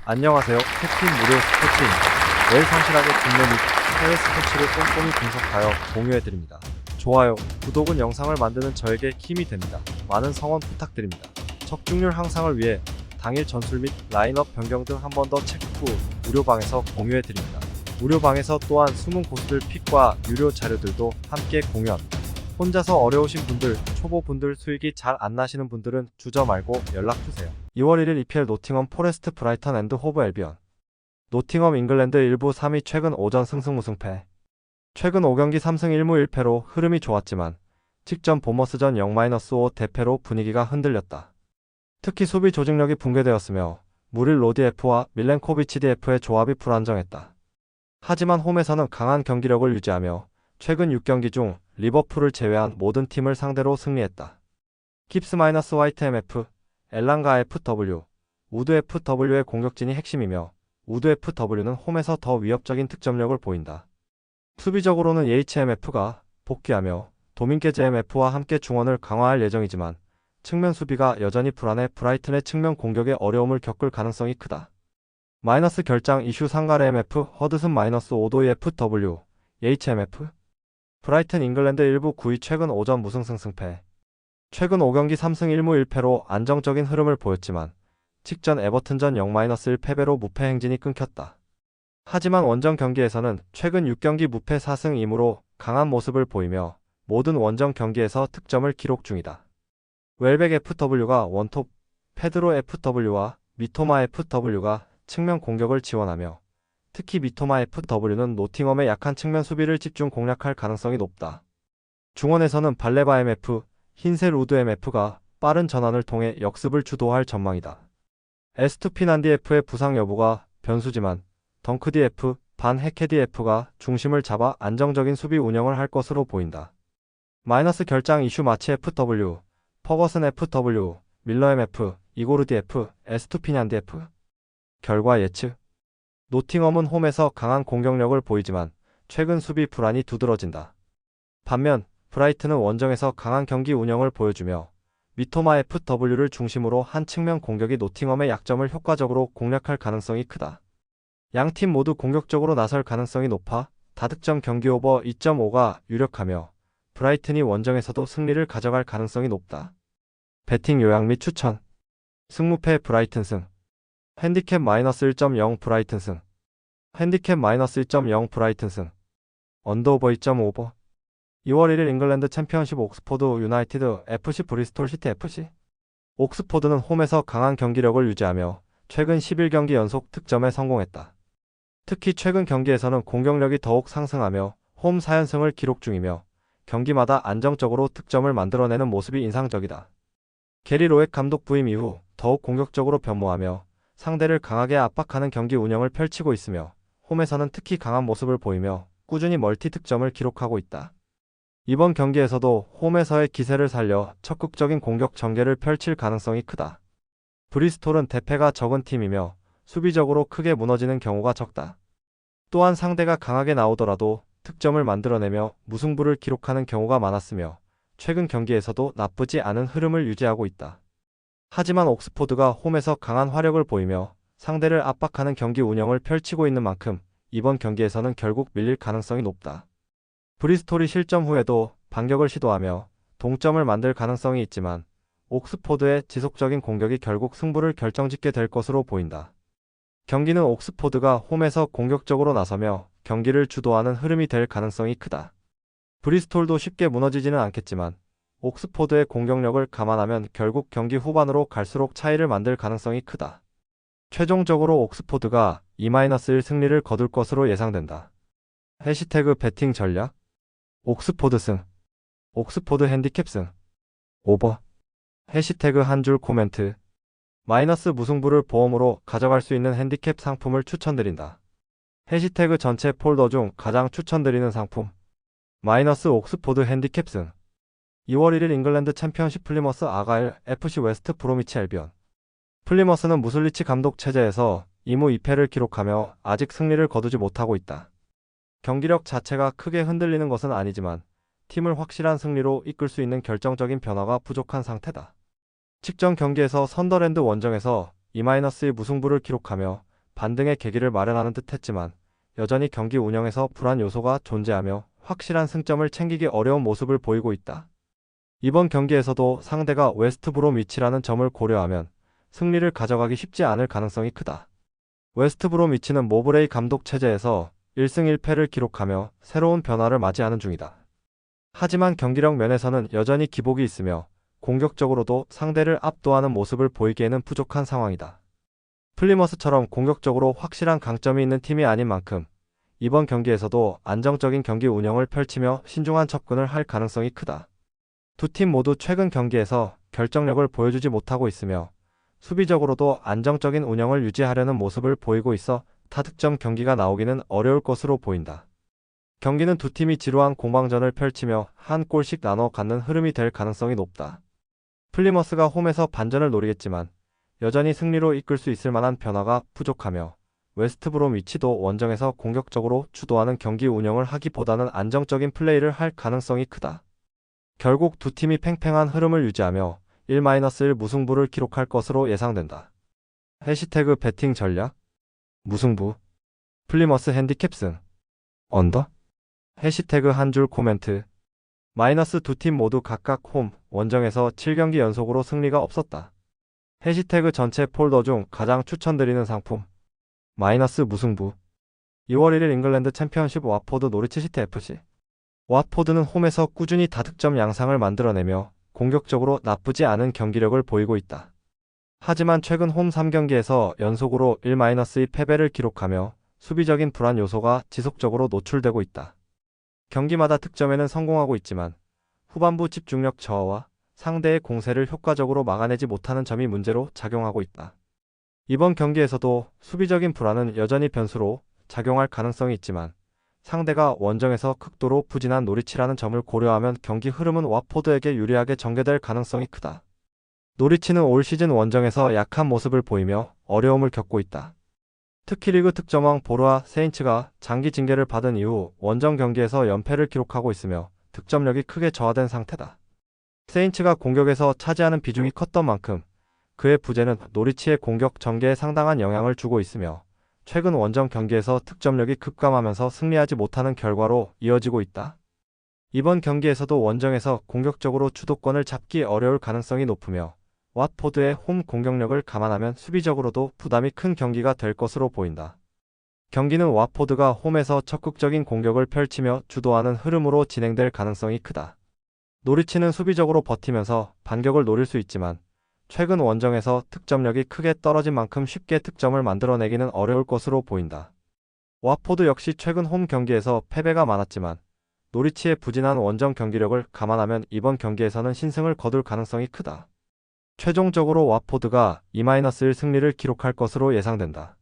안녕하세요. 캡틴 무료 스포츠입니다. 매일 성실하게 국내 및 해외 스포츠를 꼼꼼히 분석하여 공유해드립니다. 좋아요, 구독은 영상을 만드는 저에게 힘이 됩니다. 많은 성원 부탁드립니다. 적중률 향상을 위해 당일 전술 및 라인업 변경 등 한 번 더 체크 후 무료방에서 공유해드립니다. 무료방에서 또한 숨은 고수들 픽과 유료 자료들도 함께 공유합니다. 혼자서 어려우신 분들, 초보분들 수익이 잘 안 나시는 분들은 주저 말고 연락주세요. 2월 1일 EPL 노팅엄 포레스트 브라이턴 앤드 호브 앨비언. 노팅엄 잉글랜드 1부 3위 최근 오전 승승 무승패. 최근 5경기 3승 1무 1패로 흐름이 좋았지만 직전 보머스전 0-5 대패로 분위기가 흔들렸다. 특히 수비 조직력이 붕괴되었으며 무릴 로디 F와 밀렌코비치 DF의 조합이 불안정했다. 하지만 홈에서는 강한 경기력을 유지하며 최근 6경기 중 리버풀을 제외한 모든 팀을 상대로 승리했다. 깁스- 화이트 MF, 엘랑가 FW, 우드 FW의 공격진이 핵심이며 우드 FW는 홈에서 더 위협적인 득점력을 보인다. 수비적으로는 HMF가 복귀하며 도민게 JMF와 함께 중원을 강화할 예정이지만 측면 수비가 여전히 불안해 브라이튼의 측면 공격에 어려움을 겪을 가능성이 크다. 마이너스 결장 이슈 상가레 MF, 허드슨 -5도이 FW, HMF. 브라이튼 잉글랜드 1부 9위 최근 5전 무승승 승패. 최근 5경기 3승 1무 1패로 안정적인 흐름을 보였지만 직전 에버튼전 0-1 패배로 무패 행진이 끊겼다. 하지만 원정 경기에서는 최근 6경기 무패 4승 2무로 강한 모습을 보이며 모든 원정 경기에서 득점을 기록 중이다. 웰백 FW가 원톱, 페드로 FW와 미토마 FW가 측면 공격을 지원하며 특히 미토마 FW는 노팅엄의 약한 측면 수비를 집중 공략할 가능성이 높다. 중원에서는 발레바 MF, 흰셀 우드 MF가 빠른 전환을 통해 역습을 주도할 전망이다. 에스투피난디 F의 부상 여부가 변수지만 덩크디 F, 반 헤케디 F가 중심을 잡아 안정적인 수비 운영을 할 것으로 보인다. 마이너스 결장 이슈 마치 FW, 퍼거슨 FW, 밀러 MF, 이고르디 F, 에스투피난디 F. 결과 예측. 노팅엄은 홈에서 강한 공격력을 보이지만 최근 수비 불안이 두드러진다. 반면 브라이튼은 원정에서 강한 경기 운영을 보여주며 미토마 FW를 중심으로 한 측면 공격이 노팅엄의 약점을 효과적으로 공략할 가능성이 크다. 양팀 모두 공격적으로 나설 가능성이 높아 다득점 경기 오버 2.5가 유력하며 브라이튼이 원정에서도 승리를 가져갈 가능성이 높다. 배팅 요약 및 추천. 승무패 브라이튼 승. 핸디캡 -1.0 브라이튼 승. 핸디캡 -1.0 브라이튼 승. 언더오버 2.5버. 2월 1일 잉글랜드 챔피언십 옥스포드 유나이티드 FC 브리스톨 시티 FC. 옥스포드는 홈에서 강한 경기력을 유지하며 최근 11경기 연속 득점에 성공했다. 특히 최근 경기에서는 공격력이 더욱 상승하며 홈 4연승을 기록 중이며 경기마다 안정적으로 득점을 만들어내는 모습이 인상적이다. 게리 로액 감독 부임 이후 더욱 공격적으로 변모하며 상대를 강하게 압박하는 경기 운영을 펼치고 있으며 홈에서는 특히 강한 모습을 보이며 꾸준히 멀티 득점을 기록하고 있다. 이번 경기에서도 홈에서의 기세를 살려 적극적인 공격 전개를 펼칠 가능성이 크다. 브리스톨은 대패가 적은 팀이며 수비적으로 크게 무너지는 경우가 적다. 또한 상대가 강하게 나오더라도 득점을 만들어내며 무승부를 기록하는 경우가 많았으며 최근 경기에서도 나쁘지 않은 흐름을 유지하고 있다. 하지만 옥스포드가 홈에서 강한 화력을 보이며 상대를 압박하는 경기 운영을 펼치고 있는 만큼 이번 경기에서는 결국 밀릴 가능성이 높다. 브리스톨이 실점 후에도 반격을 시도하며 동점을 만들 가능성이 있지만 옥스포드의 지속적인 공격이 결국 승부를 결정짓게 될 것으로 보인다. 경기는 옥스포드가 홈에서 공격적으로 나서며 경기를 주도하는 흐름이 될 가능성이 크다. 브리스톨도 쉽게 무너지지는 않겠지만 옥스포드의 공격력을 감안하면 결국 경기 후반으로 갈수록 차이를 만들 가능성이 크다. 최종적으로 옥스포드가 2-1 승리를 거둘 것으로 예상된다. 해시태그 배팅 전략. 옥스포드 승. 옥스포드 핸디캡 승. 오버. 해시태그 한 줄 코멘트. 마이너스 무승부를 보험으로 가져갈 수 있는 핸디캡 상품을 추천드린다. 해시태그 전체 폴더 중 가장 추천드리는 상품. 마이너스 옥스포드 핸디캡 승. 2월 1일 잉글랜드 챔피언십 플리머스 아가일 FC 웨스트 브로미치 앨비언. 플리머스는 무슬리치 감독 체제에서 2무 2패를 기록하며 아직 승리를 거두지 못하고 있다. 경기력 자체가 크게 흔들리는 것은 아니지만 팀을 확실한 승리로 이끌 수 있는 결정적인 변화가 부족한 상태다. 직전 경기에서 선더랜드 원정에서 2-2 무승부를 기록하며 반등의 계기를 마련하는 듯 했지만 여전히 경기 운영에서 불안 요소가 존재하며 확실한 승점을 챙기기 어려운 모습을 보이고 있다. 이번 경기에서도 상대가 웨스트브롬 위치라는 점을 고려하면 승리를 가져가기 쉽지 않을 가능성이 크다. 웨스트브롬 위치는 모브레이 감독 체제에서 1승 1패를 기록하며 새로운 변화를 맞이하는 중이다. 하지만 경기력 면에서는 여전히 기복이 있으며 공격적으로도 상대를 압도하는 모습을 보이기에는 부족한 상황이다. 플리머스처럼 공격적으로 확실한 강점이 있는 팀이 아닌 만큼 이번 경기에서도 안정적인 경기 운영을 펼치며 신중한 접근을 할 가능성이 크다. 두 팀 모두 최근 경기에서 결정력을 보여주지 못하고 있으며 수비적으로도 안정적인 운영을 유지하려는 모습을 보이고 있어 타득점 경기가 나오기는 어려울 것으로 보인다. 경기는 두 팀이 지루한 공방전을 펼치며 한 골씩 나눠 갖는 흐름이 될 가능성이 높다. 플리머스가 홈에서 반전을 노리겠지만 여전히 승리로 이끌 수 있을 만한 변화가 부족하며 웨스트브롬 위치도 원정에서 공격적으로 주도하는 경기 운영을 하기보다는 안정적인 플레이를 할 가능성이 크다. 결국 두 팀이 팽팽한 흐름을 유지하며 1-1 무승부를 기록할 것으로 예상된다. 해시태그 배팅 전략 무승부 플리머스 핸디캡 승 언더 해시태그 한 줄 코멘트 마이너스 두 팀 모두 각각 홈 원정에서 7경기 연속으로 승리가 없었다. 해시태그 전체 폴더 중 가장 추천드리는 상품 마이너스 무승부 2월 1일 잉글랜드 챔피언십 와포드 노리치 시티 FC 와포드는 홈에서 꾸준히 다득점 양상을 만들어내며 공격적으로 나쁘지 않은 경기력을 보이고 있다. 하지만 최근 홈 3경기에서 연속으로 1-2 패배를 기록하며 수비적인 불안 요소가 지속적으로 노출되고 있다. 경기마다 득점에는 성공하고 있지만 후반부 집중력 저하와 상대의 공세를 효과적으로 막아내지 못하는 점이 문제로 작용하고 있다. 이번 경기에서도 수비적인 불안은 여전히 변수로 작용할 가능성이 있지만 상대가 원정에서 극도로 부진한 노리치라는 점을 고려하면 경기 흐름은 와포드에게 유리하게 전개될 가능성이 크다. 노리치는 올 시즌 원정에서 약한 모습을 보이며 어려움을 겪고 있다. 특히 리그 득점왕 보르아 세인츠가 장기 징계를 받은 이후 원정 경기에서 연패를 기록하고 있으며 득점력이 크게 저하된 상태다. 세인츠가 공격에서 차지하는 비중이 컸던 만큼 그의 부재는 노리치의 공격 전개에 상당한 영향을 주고 있으며 최근 원정 경기에서 득점력이 급감하면서 승리하지 못하는 결과로 이어지고 있다. 이번 경기에서도 원정에서 공격적으로 주도권을 잡기 어려울 가능성이 높으며 왓포드의 홈 공격력을 감안하면 수비적으로도 부담이 큰 경기가 될 것으로 보인다. 경기는 왓포드가 홈에서 적극적인 공격을 펼치며 주도하는 흐름으로 진행될 가능성이 크다. 노리치는 수비적으로 버티면서 반격을 노릴 수 있지만 최근 원정에서 득점력이 크게 떨어진 만큼 쉽게 득점을 만들어내기는 어려울 것으로 보인다. 와포드 역시 최근 홈 경기에서 패배가 많았지만 노리치의 부진한 원정 경기력을 감안하면 이번 경기에서는 신승을 거둘 가능성이 크다. 최종적으로 와포드가 2-1 승리를 기록할 것으로 예상된다.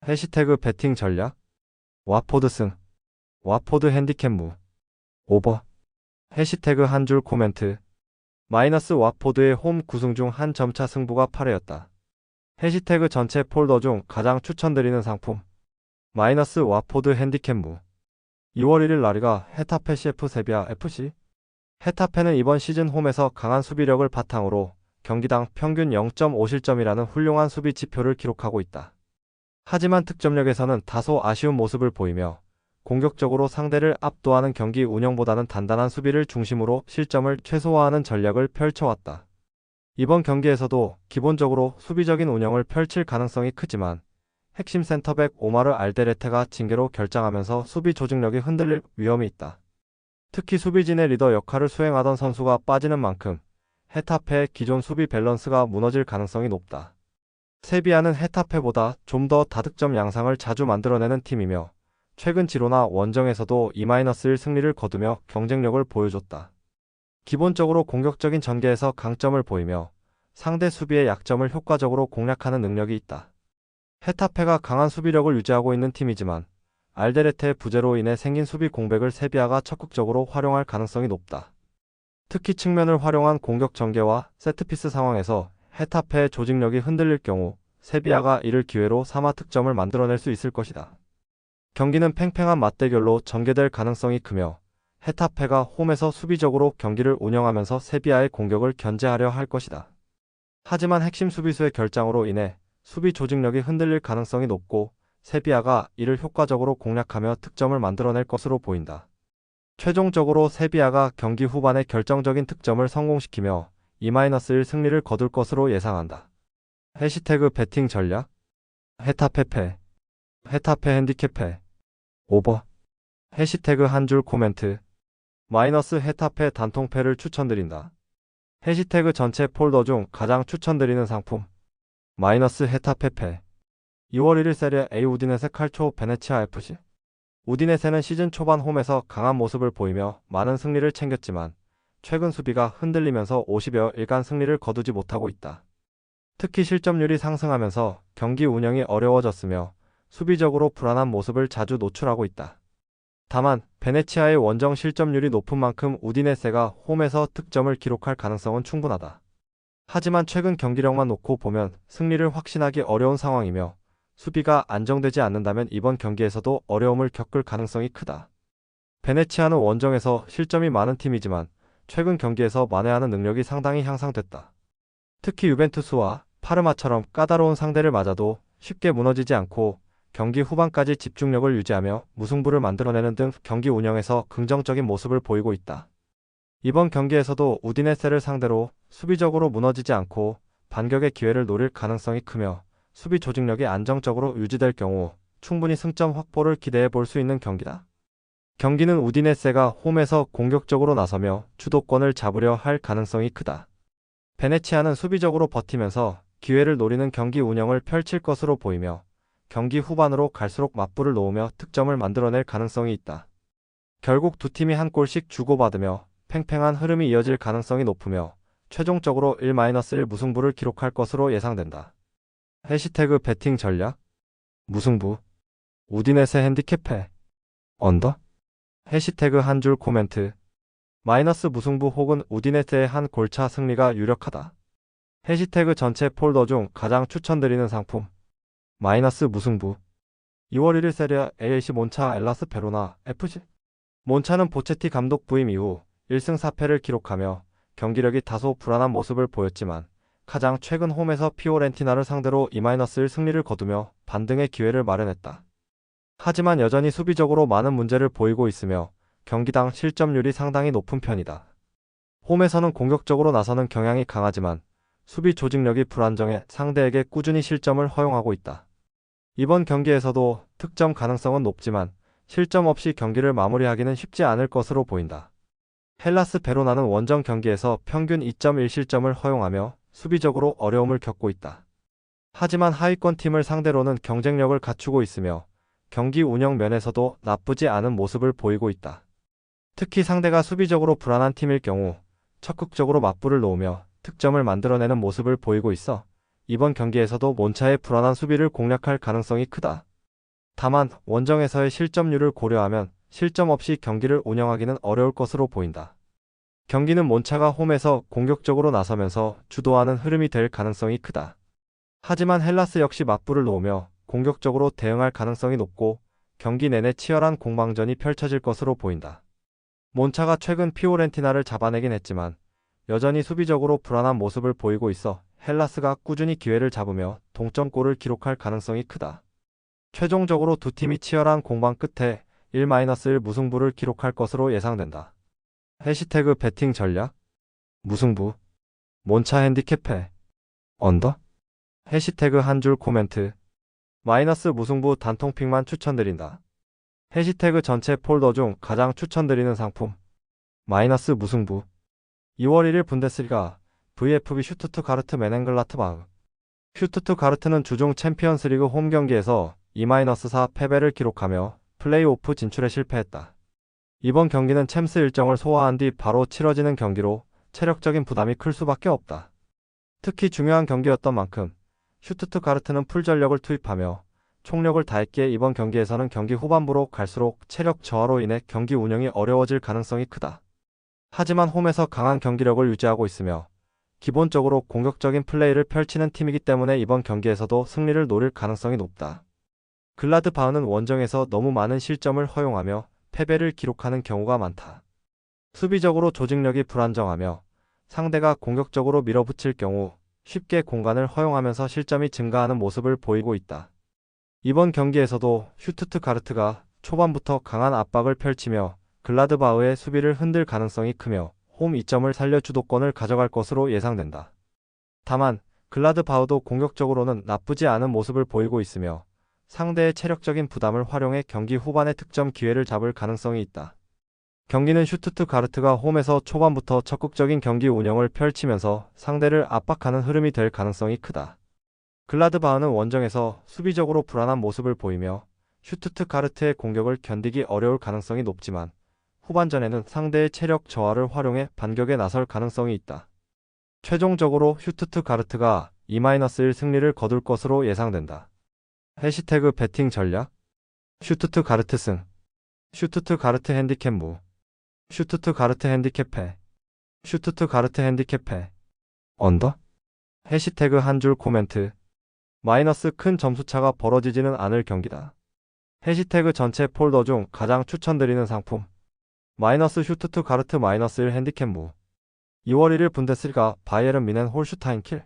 해시태그 배팅 전략 와포드 승 와포드 핸디캡 무 오버 해시태그 한 줄 코멘트 마이너스 와포드의 홈 9승 중 한 점차 승부가 8회였다. 해시태그 전체 폴더 중 가장 추천드리는 상품 마이너스 와포드 핸디캡 무 2월 1일 라리가 헤타페 CF 세비야 FC 헤타페는 이번 시즌 홈에서 강한 수비력을 바탕으로 경기당 평균 0.5실점이라는 훌륭한 수비 지표를 기록하고 있다. 하지만 득점력에서는 다소 아쉬운 모습을 보이며 공격적으로 상대를 압도하는 경기 운영보다는 단단한 수비를 중심으로 실점을 최소화하는 전략을 펼쳐왔다. 이번 경기에서도 기본적으로 수비적인 운영을 펼칠 가능성이 크지만 핵심 센터백 오마르 알데레테가 징계로 결장하면서 수비 조직력이 흔들릴 위험이 있다. 특히 수비진의 리더 역할을 수행하던 선수가 빠지는 만큼 헤타페의 기존 수비 밸런스가 무너질 가능성이 높다. 세비야는 헤타페보다 좀 더 다득점 양상을 자주 만들어내는 팀이며 최근 지로나 원정에서도 2-1 승리를 거두며 경쟁력을 보여줬다. 기본적으로 공격적인 전개에서 강점을 보이며 상대 수비의 약점을 효과적으로 공략하는 능력이 있다. 헤타페가 강한 수비력을 유지하고 있는 팀이지만 알데레테의 부재로 인해 생긴 수비 공백을 세비야가 적극적으로 활용할 가능성이 높다. 특히 측면을 활용한 공격 전개와 세트피스 상황에서 헤타페의 조직력이 흔들릴 경우 세비야가 이를 기회로 삼아 득점을 만들어낼 수 있을 것이다. 경기는 팽팽한 맞대결로 전개될 가능성이 크며 헤타페가 홈에서 수비적으로 경기를 운영하면서 세비야의 공격을 견제하려 할 것이다. 하지만 핵심 수비수의 결장으로 인해 수비 조직력이 흔들릴 가능성이 높고 세비야가 이를 효과적으로 공략하며 득점을 만들어낼 것으로 보인다. 최종적으로 세비야가 경기 후반에 결정적인 득점을 성공시키며 2-1 승리를 거둘 것으로 예상한다. 해시태그 배팅 전략 헤타페 핸디캡 오버 해시태그 한 줄 코멘트 마이너스 헤타페 단통패를 추천드린다. 해시태그 전체 폴더 중 가장 추천드리는 상품 마이너스 헤타페 2월 1일 세리에 A 우디네세 칼초 베네치아 FC 우디네세는 시즌 초반 홈에서 강한 모습을 보이며 많은 승리를 챙겼지만 최근 수비가 흔들리면서 50여 일간 승리를 거두지 못하고 있다. 특히 실점률이 상승하면서 경기 운영이 어려워졌으며 수비적으로 불안한 모습을 자주 노출하고 있다. 다만 베네치아의 원정 실점률이 높은 만큼 우디네세가 홈에서 득점을 기록할 가능성은 충분하다. 하지만 최근 경기력만 놓고 보면 승리를 확신하기 어려운 상황이며 수비가 안정되지 않는다면 이번 경기에서도 어려움을 겪을 가능성이 크다. 베네치아는 원정에서 실점이 많은 팀이지만 최근 경기에서 만회하는 능력이 상당히 향상됐다. 특히 유벤투스와 파르마처럼 까다로운 상대를 맞아도 쉽게 무너지지 않고 경기 후반까지 집중력을 유지하며 무승부를 만들어내는 등 경기 운영에서 긍정적인 모습을 보이고 있다. 이번 경기에서도 우디네세를 상대로 수비적으로 무너지지 않고 반격의 기회를 노릴 가능성이 크며 수비 조직력이 안정적으로 유지될 경우 충분히 승점 확보를 기대해 볼 수 있는 경기다. 경기는 우디네세가 홈에서 공격적으로 나서며 주도권을 잡으려 할 가능성이 크다. 베네치아는 수비적으로 버티면서 기회를 노리는 경기 운영을 펼칠 것으로 보이며 경기 후반으로 갈수록 맞불을 놓으며 득점을 만들어낼 가능성이 있다. 결국 두 팀이 한 골씩 주고받으며 팽팽한 흐름이 이어질 가능성이 높으며 최종적으로 1-1 무승부를 기록할 것으로 예상된다. 해시태그 배팅 전략 무승부 우디네세 핸디캡 언더 해시태그 한 줄 코멘트 마이너스 무승부 혹은 우디네세의 한 골차 승리가 유력하다. 해시태그 전체 폴더 중 가장 추천드리는 상품 마이너스 무승부 2월 1일 세리아 AS 몬차 엘라스 베로나 FC 몬차는 보체티 감독 부임 이후 1승 4패를 기록하며 경기력이 다소 불안한 모습을 보였지만 가장 최근 홈에서 피오렌티나를 상대로 2-1 승리를 거두며 반등의 기회를 마련했다. 하지만 여전히 수비적으로 많은 문제를 보이고 있으며 경기당 실점률이 상당히 높은 편이다. 홈에서는 공격적으로 나서는 경향이 강하지만 수비 조직력이 불안정해 상대에게 꾸준히 실점을 허용하고 있다. 이번 경기에서도 득점 가능성은 높지만 실점 없이 경기를 마무리하기는 쉽지 않을 것으로 보인다. 헬라스 베로나는 원정 경기에서 평균 2.1실점을 허용하며 수비적으로 어려움을 겪고 있다. 하지만 하위권 팀을 상대로는 경쟁력을 갖추고 있으며 경기 운영 면에서도 나쁘지 않은 모습을 보이고 있다. 특히 상대가 수비적으로 불안한 팀일 경우 적극적으로 맞불을 놓으며 득점을 만들어내는 모습을 보이고 있어 이번 경기에서도 몬차의 불안한 수비를 공략할 가능성이 크다. 다만 원정에서의 실점률을 고려하면 실점 없이 경기를 운영하기는 어려울 것으로 보인다. 경기는 몬차가 홈에서 공격적으로 나서면서 주도하는 흐름이 될 가능성이 크다. 하지만 헬라스 역시 맞불을 놓으며 공격적으로 대응할 가능성이 높고 경기 내내 치열한 공방전이 펼쳐질 것으로 보인다. 몬차가 최근 피오렌티나를 잡아내긴 했지만 여전히 수비적으로 불안한 모습을 보이고 있어 헬라스가 꾸준히 기회를 잡으며 동점골을 기록할 가능성이 크다. 최종적으로 두 팀이 치열한 공방 끝에 1-1 무승부를 기록할 것으로 예상된다. 해시태그 배팅 전략 무승부 몬차 핸디캡 언더 해시태그 한 줄 코멘트 마이너스 무승부 단통픽만 추천드린다. 해시태그 전체 폴더 중 가장 추천드리는 상품 마이너스 무승부 2월 1일 분데스리가 VfB 슈투트가르트 메넨글라트바흐 슈투트가르트는 주중 챔피언스리그 홈 경기에서 2-4 패배를 기록하며 플레이오프 진출에 실패했다. 이번 경기는 챔스 일정을 소화한 뒤 바로 치러지는 경기로 체력적인 부담이 클 수밖에 없다. 특히 중요한 경기였던 만큼 슈투트가르트는 풀전력을 투입하며 총력을 다했기에 이번 경기에서는 경기 후반부로 갈수록 체력 저하로 인해 경기 운영이 어려워질 가능성이 크다. 하지만 홈에서 강한 경기력을 유지하고 있으며 기본적으로 공격적인 플레이를 펼치는 팀이기 때문에 이번 경기에서도 승리를 노릴 가능성이 높다. 글라드바흐는 원정에서 너무 많은 실점을 허용하며 패배를 기록하는 경우가 많다. 수비적으로 조직력이 불안정하며 상대가 공격적으로 밀어붙일 경우 쉽게 공간을 허용하면서 실점이 증가하는 모습을 보이고 있다. 이번 경기에서도 슈투트가르트가 초반부터 강한 압박을 펼치며 글라드바흐의 수비를 흔들 가능성이 크며 홈 2점을 살려 주도권을 가져갈 것으로 예상된다. 다만 글라드바흐도 공격적으로는 나쁘지 않은 모습을 보이고 있으며 상대의 체력적인 부담을 활용해 경기 후반에 득점 기회를 잡을 가능성이 있다. 경기는 슈투트가르트가 홈에서 초반부터 적극적인 경기 운영을 펼치면서 상대를 압박하는 흐름이 될 가능성이 크다. 글라드바흐는 원정에서 수비적으로 불안한 모습을 보이며 슈투트가르트의 공격을 견디기 어려울 가능성이 높지만 후반전에는 상대의 체력 저하를 활용해 반격에 나설 가능성이 있다. 최종적으로 슈투트가르트가 2-1 승리를 거둘 것으로 예상된다. 해시태그 배팅 전략 슈투트가르트 승 슈투트가르트 핸디캡 무 슈투트가르트 핸디캡 패 슈투트가르트 핸디캡 패 언더 해시태그 한 줄 코멘트 마이너스 큰 점수차가 벌어지지는 않을 경기다. 해시태그 전체 폴더 중 가장 추천드리는 상품 마이너스 슈투트가르트 -1 핸디캡 무 2월 1일 분데스리가 바이에른 뮌헨 홀슈타인 킬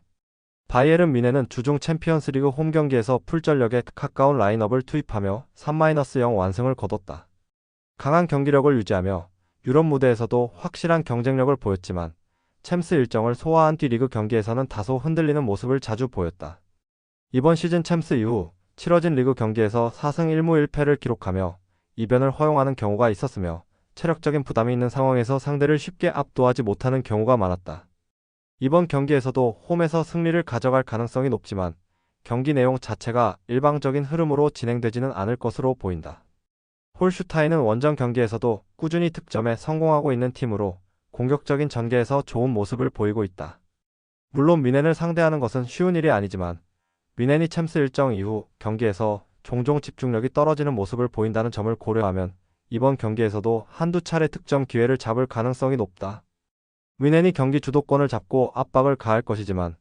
바이에른 뮌헨은 주중 챔피언스리그 홈 경기에서 풀전력에 가까운 라인업을 투입하며 3-0 완승을 거뒀다. 강한 경기력을 유지하며 유럽 무대에서도 확실한 경쟁력을 보였지만 챔스 일정을 소화한 뒤 리그 경기에서는 다소 흔들리는 모습을 자주 보였다. 이번 시즌 챔스 이후 치러진 리그 경기에서 4승 1무 1패를 기록하며 이변을 허용하는 경우가 있었으며 체력적인 부담이 있는 상황에서 상대를 쉽게 압도하지 못하는 경우가 많았다. 이번 경기에서도 홈에서 승리를 가져갈 가능성이 높지만 경기 내용 자체가 일방적인 흐름으로 진행되지는 않을 것으로 보인다. 홀슈타인은 원정 경기에서도 꾸준히 득점에 성공하고 있는 팀으로 공격적인 전개에서 좋은 모습을 보이고 있다. 물론 뮌헨을 상대하는 것은 쉬운 일이 아니지만 뮌헨이 챔스 일정 이후 경기에서 종종 집중력이 떨어지는 모습을 보인다는 점을 고려하면 이번 경기에서도 한두 차례 득점 기회를 잡을 가능성이 높다. 뮌헨이 경기 주도권을 잡고 압박을 가할 것이지만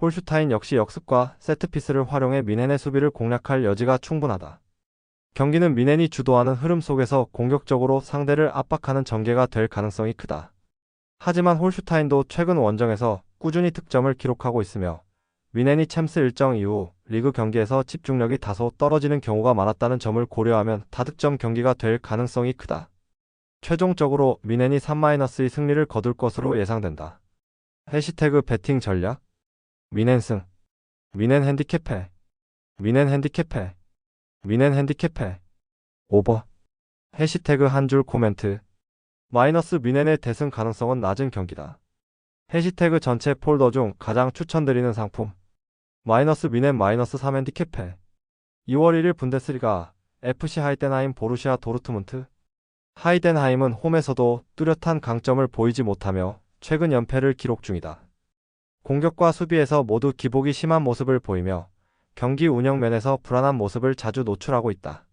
홀슈타인 역시 역습과 세트피스를 활용해 뮌헨의 수비를 공략할 여지가 충분하다. 경기는 뮌헨이 주도하는 흐름 속에서 공격적으로 상대를 압박하는 전개가 될 가능성이 크다. 하지만 홀슈타인도 최근 원정에서 꾸준히 득점을 기록하고 있으며 뮌헨이 챔스 일정 이후 리그 경기에서 집중력이 다소 떨어지는 경우가 많았다는 점을 고려하면 다득점 경기가 될 가능성이 크다. 최종적으로 뮌헨이 3-2 승리를 거둘 것으로 예상된다. 해시태그 배팅 전략 뮌헨 승 뮌헨 핸디캡 패 뮌헨 핸디캡 패 뮌헨 핸디캡 패 오버 해시태그 한 줄 코멘트 마이너스 뮌헨의 대승 가능성은 낮은 경기다. 해시태그 전체 폴더 중 가장 추천드리는 상품 마이너스 뮌헨 -3 핸디캡 패 2월 1일 분데스리가 FC 하이덴하임 보루시아 도르트문트 하이덴하임은 홈에서도 뚜렷한 강점을 보이지 못하며 최근 연패를 기록 중이다. 공격과 수비에서 모두 기복이 심한 모습을 보이며 경기 운영 면에서 불안한 모습을 자주 노출하고 있다.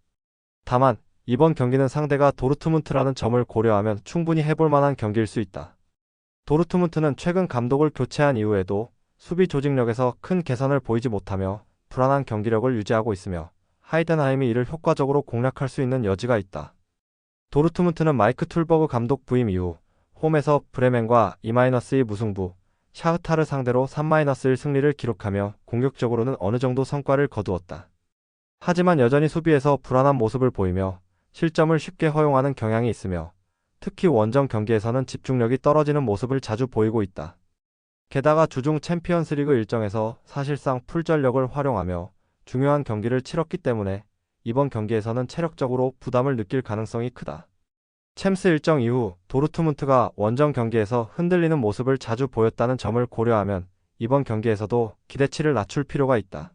다만 이번 경기는 상대가 도르트문트라는 점을 고려하면 충분히 해볼 만한 경기일 수 있다. 도르트문트는 최근 감독을 교체한 이후에도 수비 조직력에서 큰 개선을 보이지 못하며 불안한 경기력을 유지하고 있으며 하이덴하임이 이를 효과적으로 공략할 수 있는 여지가 있다. 도르트문트는 마이크 툴버그 감독 부임 이후 홈에서 브레멘과 2-2 무승부, 샤흐타르 상대로 3-1 승리를 기록하며 공격적으로는 어느 정도 성과를 거두었다. 하지만 여전히 수비에서 불안한 모습을 보이며 실점을 쉽게 허용하는 경향이 있으며 특히 원정 경기에서는 집중력이 떨어지는 모습을 자주 보이고 있다. 게다가 주중 챔피언스리그 일정에서 사실상 풀전력을 활용하며 중요한 경기를 치렀기 때문에 이번 경기에서는 체력적으로 부담을 느낄 가능성이 크다. 챔스 일정 이후 도르트문트가 원정 경기에서 흔들리는 모습을 자주 보였다는 점을 고려하면 이번 경기에서도 기대치를 낮출 필요가 있다.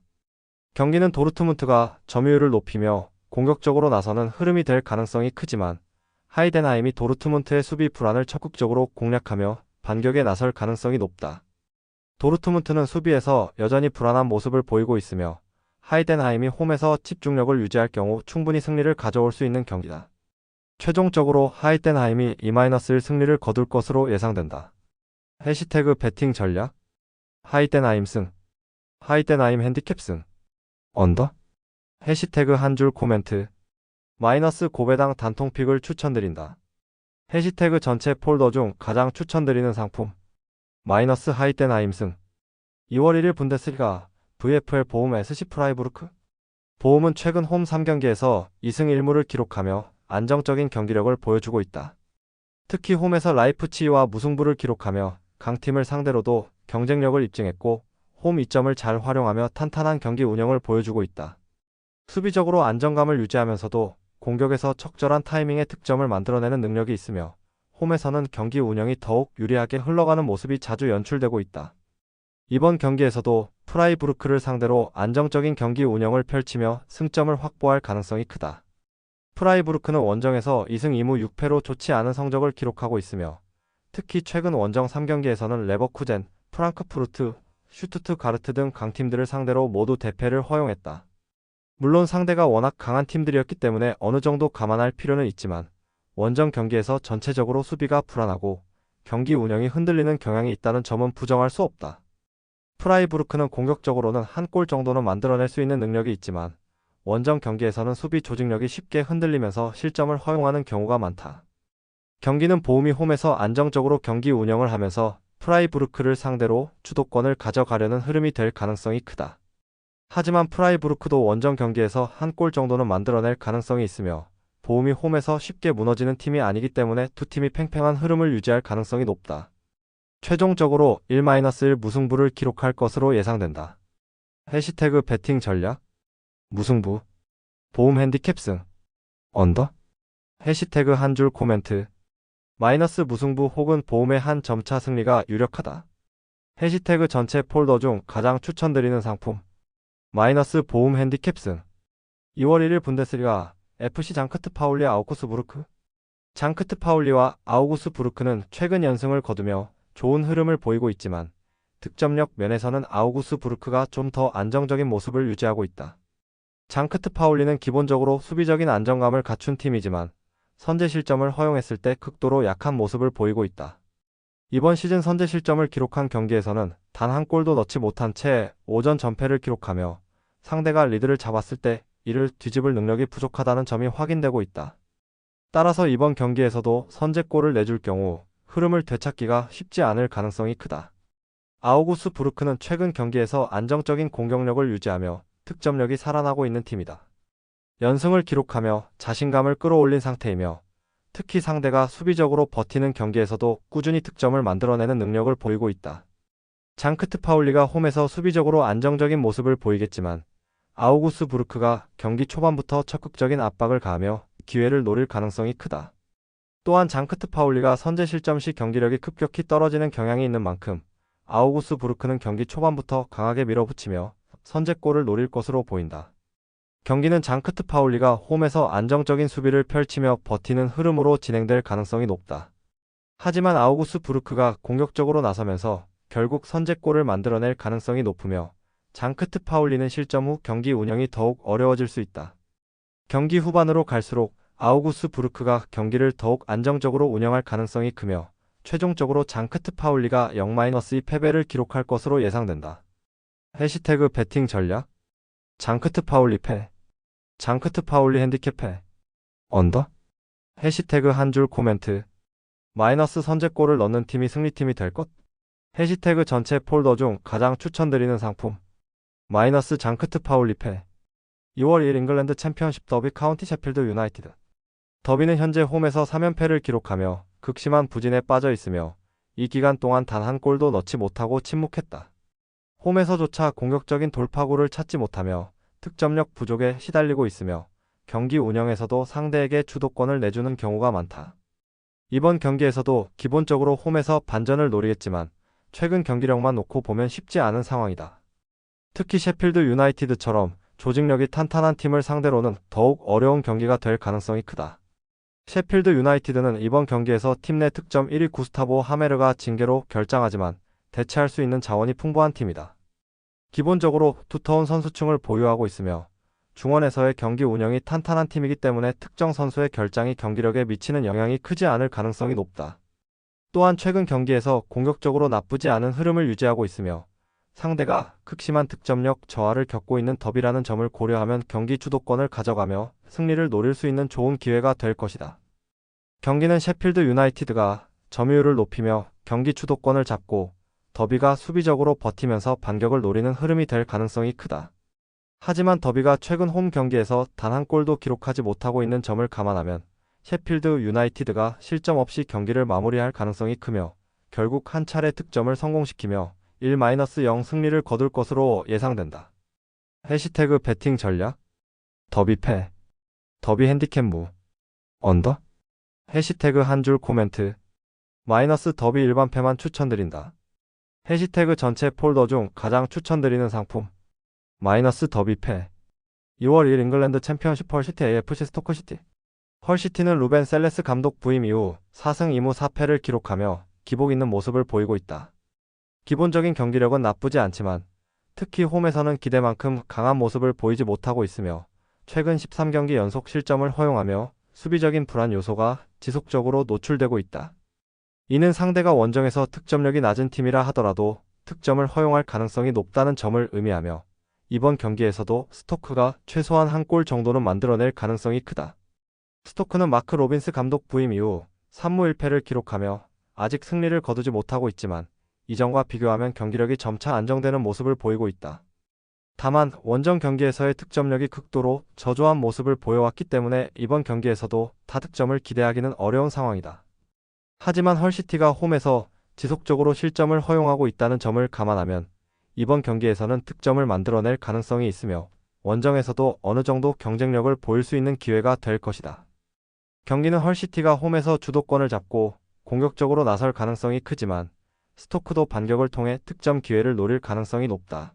경기는 도르트문트가 점유율을 높이며 공격적으로 나서는 흐름이 될 가능성이 크지만 하이덴하임이 도르트문트의 수비 불안을 적극적으로 공략하며 반격에 나설 가능성이 높다. 도르트문트는 수비에서 여전히 불안한 모습을 보이고 있으며 하이덴하임이 홈에서 집중력을 유지할 경우 충분히 승리를 가져올 수 있는 경기다. 최종적으로 하이덴하임이 2-1 승리를 거둘 것으로 예상된다. 해시태그 배팅 전략 하이덴하임 승 하이덴하임 핸디캡 승 언더 해시태그 한 줄 코멘트 마이너스 고배당 단통픽을 추천드린다. 해시태그 전체 폴더 중 가장 추천드리는 상품 마이너스 하이덴하임 승 2월 1일 분데스리가 VfL 보움 SC 프라이부르크. 보움은 최근 홈 3경기에서 2승 1무를 기록하며 안정적인 경기력을 보여주고 있다. 특히 홈에서 라이프치히와 무승부를 기록하며 강팀을 상대로도 경쟁력을 입증했고 홈 이점을 잘 활용하며 탄탄한 경기 운영을 보여주고 있다. 수비적으로 안정감을 유지하면서도 공격에서 적절한 타이밍에 득점을 만들어내는 능력이 있으며 홈에서는 경기 운영이 더욱 유리하게 흘러가는 모습이 자주 연출되고 있다. 이번 경기에서도 프라이부르크를 상대로 안정적인 경기 운영을 펼치며 승점을 확보할 가능성이 크다. 프라이부르크는 원정에서 2승 2무 6패로 좋지 않은 성적을 기록하고 있으며 특히 최근 원정 3경기에서는 레버쿠젠, 프랑크푸르트, 슈투트가르트 등 강팀들을 상대로 모두 대패를 허용했다. 물론 상대가 워낙 강한 팀들이었기 때문에 어느 정도 감안할 필요는 있지만 원정 경기에서 전체적으로 수비가 불안하고 경기 운영이 흔들리는 경향이 있다는 점은 부정할 수 없다. 프라이부르크는 공격적으로는 한 골 정도는 만들어낼 수 있는 능력이 있지만 원정 경기에서는 수비 조직력이 쉽게 흔들리면서 실점을 허용하는 경우가 많다. 경기는 보움이 홈에서 안정적으로 경기 운영을 하면서 프라이부르크를 상대로 주도권을 가져가려는 흐름이 될 가능성이 크다. 하지만 프라이부르크도 원정 경기에서 한 골 정도는 만들어낼 가능성이 있으며 보움이 홈에서 쉽게 무너지는 팀이 아니기 때문에 두 팀이 팽팽한 흐름을 유지할 가능성이 높다. 최종적으로 1-1 무승부를 기록할 것으로 예상된다. 해시태그 배팅 전략 무승부 보움 핸디캡승 언더 해시태그 한 줄 코멘트 마이너스 무승부 혹은 보움의 한 점차 승리가 유력하다. 해시태그 전체 폴더 중 가장 추천드리는 상품 마이너스 보움 핸디캡승 2월 1일 분데스리가 FC 장크트 파울리 아우구스부르크. 장크트 파울리와 아우구스부르크는 최근 연승을 거두며 좋은 흐름을 보이고 있지만 득점력 면에서는 아우구스부르크가 좀 더 안정적인 모습을 유지하고 있다. 장크트 파울리는 기본적으로 수비적인 안정감을 갖춘 팀이지만 선제 실점을 허용했을 때 극도로 약한 모습을 보이고 있다. 이번 시즌 선제 실점을 기록한 경기에서는 단 한 골도 넣지 못한 채 5전 전패를 기록하며 상대가 리드를 잡았을 때 이를 뒤집을 능력이 부족하다는 점이 확인되고 있다. 따라서 이번 경기에서도 선제골을 내줄 경우 흐름을 되찾기가 쉽지 않을 가능성이 크다. 아우구스부르크는 최근 경기에서 안정적인 공격력을 유지하며 득점력이 살아나고 있는 팀이다. 연승을 기록하며 자신감을 끌어올린 상태이며 특히 상대가 수비적으로 버티는 경기에서도 꾸준히 득점을 만들어내는 능력을 보이고 있다. 장크트 파울리가 홈에서 수비적으로 안정적인 모습을 보이겠지만 아우구스부르크가 경기 초반부터 적극적인 압박을 가하며 기회를 노릴 가능성이 크다. 또한 장크트 파울리가 선제 실점 시 경기력이 급격히 떨어지는 경향이 있는 만큼 아우구스부르크는 경기 초반부터 강하게 밀어붙이며 선제골을 노릴 것으로 보인다. 경기는 장크트 파울리가 홈에서 안정적인 수비를 펼치며 버티는 흐름으로 진행될 가능성이 높다. 하지만 아우구스부르크가 공격적으로 나서면서 결국 선제골을 만들어낼 가능성이 높으며 장크트 파울리는 실점 후 경기 운영이 더욱 어려워질 수 있다. 경기 후반으로 갈수록 아우구스부르크가 경기를 더욱 안정적으로 운영할 가능성이 크며 최종적으로 장크트 파울리가 0-2 패배를 기록할 것으로 예상된다. 해시태그 배팅 전략 장크트 파울리 패 장크트 파울리 핸디캡 패 언더 해시태그 한 줄 코멘트 마이너스 선제골을 넣는 팀이 승리팀이 될 것. 해시태그 전체 폴더 중 가장 추천드리는 상품 마이너스 장크트 파울리 패 2월 1일 잉글랜드 챔피언십 더비 카운티 셰필드 유나이티드. 더비는 현재 홈에서 3연패를 기록하며 극심한 부진에 빠져 있으며 이 기간 동안 단 한 골도 넣지 못하고 침묵했다. 홈에서조차 공격적인 돌파구를 찾지 못하며 득점력 부족에 시달리고 있으며 경기 운영에서도 상대에게 주도권을 내주는 경우가 많다. 이번 경기에서도 기본적으로 홈에서 반전을 노리겠지만 최근 경기력만 놓고 보면 쉽지 않은 상황이다. 특히 셰필드 유나이티드처럼 조직력이 탄탄한 팀을 상대로는 더욱 어려운 경기가 될 가능성이 크다. 셰필드 유나이티드는 이번 경기에서 팀 내 득점 1위 구스타보 하메르가 징계로 결장하지만 대체할 수 있는 자원이 풍부한 팀이다. 기본적으로 두터운 선수층을 보유하고 있으며 중원에서의 경기 운영이 탄탄한 팀이기 때문에 특정 선수의 결장이 경기력에 미치는 영향이 크지 않을 가능성이 높다. 또한 최근 경기에서 공격적으로 나쁘지 않은 흐름을 유지하고 있으며 상대가 극심한 득점력 저하를 겪고 있는 더비라는 점을 고려하면 경기 주도권을 가져가며 승리를 노릴 수 있는 좋은 기회가 될 것이다. 경기는 셰필드 유나이티드가 점유율을 높이며 경기 주도권을 잡고 더비가 수비적으로 버티면서 반격을 노리는 흐름이 될 가능성이 크다. 하지만 더비가 최근 홈 경기에서 단 한 골도 기록하지 못하고 있는 점을 감안하면 셰필드 유나이티드가 실점 없이 경기를 마무리할 가능성이 크며 결국 한 차례 득점을 성공시키며 1-0 승리를 거둘 것으로 예상된다. 해시태그 배팅 전략? 더비 패. 더비 핸디캡 무. 언더? 해시태그 한 줄 코멘트. 마이너스 더비 일반 패만 추천드린다. 해시태그 전체 폴더 중 가장 추천드리는 상품. 마이너스 더비 패. 2월 1일 잉글랜드 챔피언십 헐시티 AFC 스토크시티. 헐시티는 루벤 셀레스 감독 부임 이후 4승 2무 4패를 기록하며 기복 있는 모습을 보이고 있다. 기본적인 경기력은 나쁘지 않지만 특히 홈에서는 기대만큼 강한 모습을 보이지 못하고 있으며 최근 13경기 연속 실점을 허용하며 수비적인 불안 요소가 지속적으로 노출되고 있다. 이는 상대가 원정에서 득점력이 낮은 팀이라 하더라도 득점을 허용할 가능성이 높다는 점을 의미하며 이번 경기에서도 스토크가 최소한 한 골 정도는 만들어낼 가능성이 크다. 스토크는 마크 로빈스 감독 부임 이후 3무 1패를 기록하며 아직 승리를 거두지 못하고 있지만 이전과 비교하면 경기력이 점차 안정되는 모습을 보이고 있다. 다만 원정 경기에서의 득점력이 극도로 저조한 모습을 보여왔기 때문에 이번 경기에서도 다득점을 기대하기는 어려운 상황이다. 하지만 헐시티가 홈에서 지속적으로 실점을 허용하고 있다는 점을 감안하면 이번 경기에서는 득점을 만들어낼 가능성이 있으며 원정에서도 어느 정도 경쟁력을 보일 수 있는 기회가 될 것이다. 경기는 헐시티가 홈에서 주도권을 잡고 공격적으로 나설 가능성이 크지만 스토크도 반격을 통해 득점 기회를 노릴 가능성이 높다.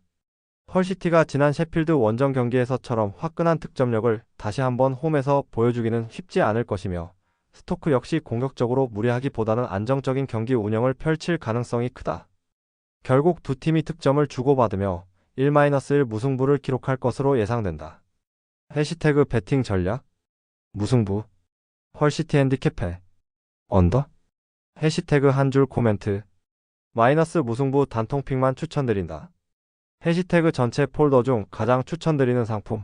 헐시티가 지난 셰필드 원정 경기에서처럼 화끈한 득점력을 다시 한번 홈에서 보여주기는 쉽지 않을 것이며 스토크 역시 공격적으로 무리하기보다는 안정적인 경기 운영을 펼칠 가능성이 크다. 결국 두 팀이 득점을 주고받으며 1-1 무승부를 기록할 것으로 예상된다. 해시태그 배팅 전략? 무승부. 헐시티 핸디캡 패. 언더? 해시태그 한 줄 코멘트. 마이너스 무승부 단통픽만 추천드린다. 해시태그 전체 폴더 중 가장 추천드리는 상품.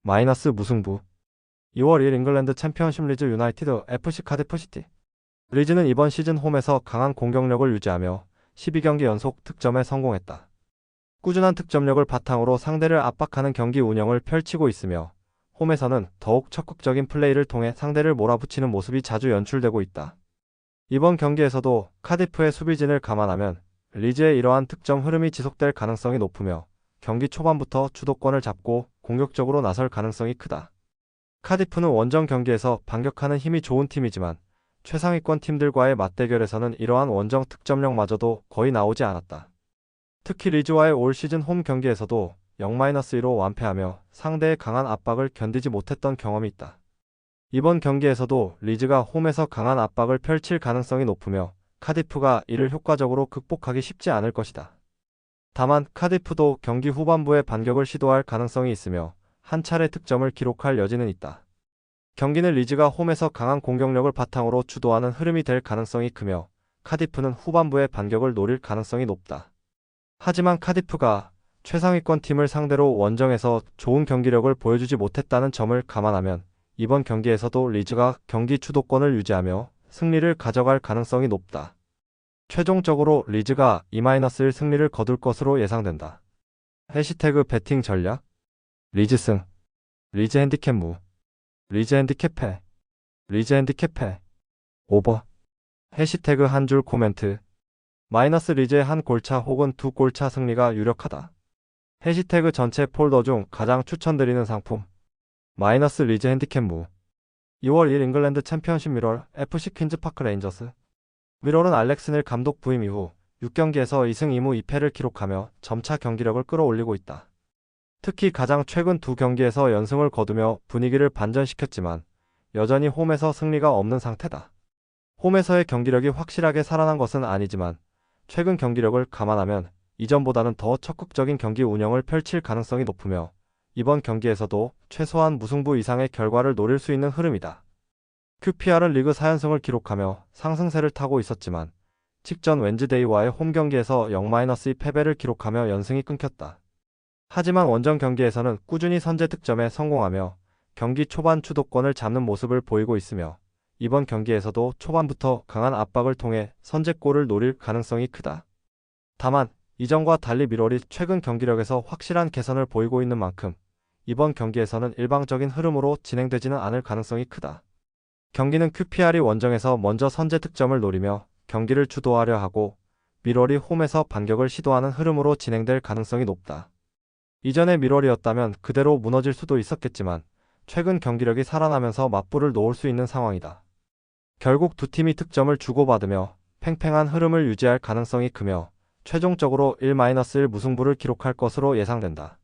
마이너스 무승부. 2월 1일 잉글랜드 챔피언십 리즈 유나이티드 FC 카디프시티. 리즈는 이번 시즌 홈에서 강한 공격력을 유지하며 12경기 연속 득점에 성공했다. 꾸준한 득점력을 바탕으로 상대를 압박하는 경기 운영을 펼치고 있으며 홈에서는 더욱 적극적인 플레이를 통해 상대를 몰아붙이는 모습이 자주 연출되고 있다. 이번 경기에서도 카디프의 수비진을 감안하면 리즈의 이러한 득점 흐름이 지속될 가능성이 높으며 경기 초반부터 주도권을 잡고 공격적으로 나설 가능성이 크다. 카디프는 원정 경기에서 반격하는 힘이 좋은 팀이지만 최상위권 팀들과의 맞대결에서는 이러한 원정 득점력마저도 거의 나오지 않았다. 특히 리즈와의 올 시즌 홈 경기에서도 0-2로 완패하며 상대의 강한 압박을 견디지 못했던 경험이 있다. 이번 경기에서도 리즈가 홈에서 강한 압박을 펼칠 가능성이 높으며 카디프가 이를 효과적으로 극복하기 쉽지 않을 것이다. 다만 카디프도 경기 후반부에 반격을 시도할 가능성이 있으며 한 차례 득점을 기록할 여지는 있다. 경기는 리즈가 홈에서 강한 공격력을 바탕으로 주도하는 흐름이 될 가능성이 크며 카디프는 후반부에 반격을 노릴 가능성이 높다. 하지만 카디프가 최상위권 팀을 상대로 원정에서 좋은 경기력을 보여주지 못했다는 점을 감안하면 이번 경기에서도 리즈가 경기 주도권을 유지하며 승리를 가져갈 가능성이 높다. 최종적으로 리즈가 2-1 승리를 거둘 것으로 예상된다. 해시태그 배팅 전략? 리즈승. 리즈 핸디캡 무. 리즈 핸디캡 패. 리즈 핸디캡 패. 오버. 해시태그 한 줄 코멘트. 마이너스 리즈의 한 골차 혹은 두 골차 승리가 유력하다. 해시태그 전체 폴더 중 가장 추천드리는 상품. 마이너스 리즈 핸디캡 무. 2월 1일 잉글랜드 챔피언십 미럴 FC 퀸즈파크 레인저스. 미럴은 알렉스 닐 감독 부임 이후 6경기에서 2승 2무 2패를 기록하며 점차 경기력을 끌어올리고 있다. 특히 가장 최근 두 경기에서 연승을 거두며 분위기를 반전시켰지만 여전히 홈에서 승리가 없는 상태다. 홈에서의 경기력이 확실하게 살아난 것은 아니지만 최근 경기력을 감안하면 이전보다는 더 적극적인 경기 운영을 펼칠 가능성이 높으며 이번 경기에서도 최소한 무승부 이상의 결과를 노릴 수 있는 흐름이다. QPR은 리그 4연승을 기록하며 상승세를 타고 있었지만 직전 웬즈데이와의 홈 경기에서 0-2 패배를 기록하며 연승이 끊겼다. 하지만 원정 경기에서는 꾸준히 선제 득점에 성공하며 경기 초반 주도권을 잡는 모습을 보이고 있으며 이번 경기에서도 초반부터 강한 압박을 통해 선제골을 노릴 가능성이 크다. 다만 이전과 달리 미러리 최근 경기력에서 확실한 개선을 보이고 있는 만큼 이번 경기에서는 일방적인 흐름으로 진행되지는 않을 가능성이 크다. 경기는 QPR이 원정에서 먼저 선제 득점을 노리며 경기를 주도하려 하고 미러리 홈에서 반격을 시도하는 흐름으로 진행될 가능성이 높다. 이전의 미러리였다면 그대로 무너질 수도 있었겠지만 최근 경기력이 살아나면서 맞불을 놓을 수 있는 상황이다. 결국 두 팀이 득점을 주고받으며 팽팽한 흐름을 유지할 가능성이 크며 최종적으로 1-1 무승부를 기록할 것으로 예상된다.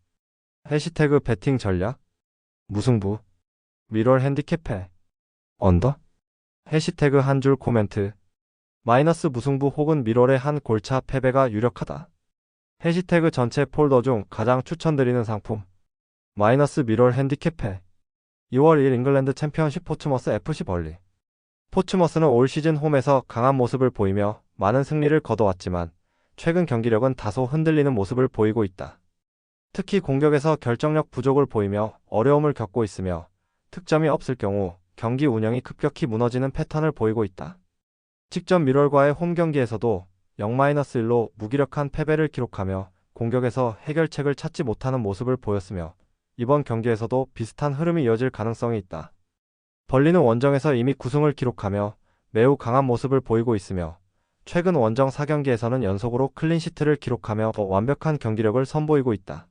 해시태그 배팅 전략? 무승부? 미럴 핸디캡해? 언더? 해시태그 한 줄 코멘트. 마이너스 무승부 혹은 미럴의 한 골차 패배가 유력하다. 해시태그 전체 폴더 중 가장 추천드리는 상품. 마이너스 미럴 핸디캡해. 2월 1일 잉글랜드 챔피언십 포츠머스 FC 벌리. 포츠머스는 올 시즌 홈에서 강한 모습을 보이며 많은 승리를 거둬왔지만 최근 경기력은 다소 흔들리는 모습을 보이고 있다. 특히 공격에서 결정력 부족을 보이며 어려움을 겪고 있으며 득점이 없을 경우 경기 운영이 급격히 무너지는 패턴을 보이고 있다. 직전 미럴과의 홈 경기에서도 0-1로 무기력한 패배를 기록하며 공격에서 해결책을 찾지 못하는 모습을 보였으며 이번 경기에서도 비슷한 흐름이 이어질 가능성이 있다. 벌리는 원정에서 이미 9승을 기록하며 매우 강한 모습을 보이고 있으며 최근 원정 4경기에서는 연속으로 클린시트를 기록하며 더 완벽한 경기력을 선보이고 있다.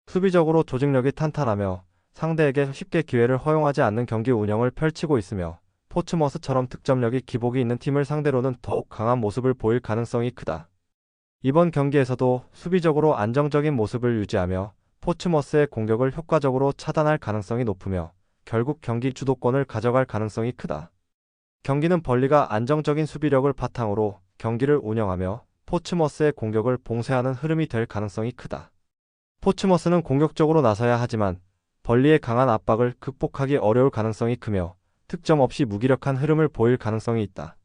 수비적으로 조직력이 탄탄하며 상대에게 쉽게 기회를 허용하지 않는 경기 운영을 펼치고 있으며 포츠머스처럼 득점력이 기복이 있는 팀을 상대로는 더욱 강한 모습을 보일 가능성이 크다. 이번 경기에서도 수비적으로 안정적인 모습을 유지하며 포츠머스의 공격을 효과적으로 차단할 가능성이 높으며 결국 경기 주도권을 가져갈 가능성이 크다. 경기는 벌리가 안정적인 수비력을 바탕으로 경기를 운영하며 포츠머스의 공격을 봉쇄하는 흐름이 될 가능성이 크다. 포츠머스는 공격적으로 나서야 하지만 벌리의 강한 압박을 극복하기 어려울 가능성이 크며 득점 없이 무기력한 흐름을 보일 가능성이 있다.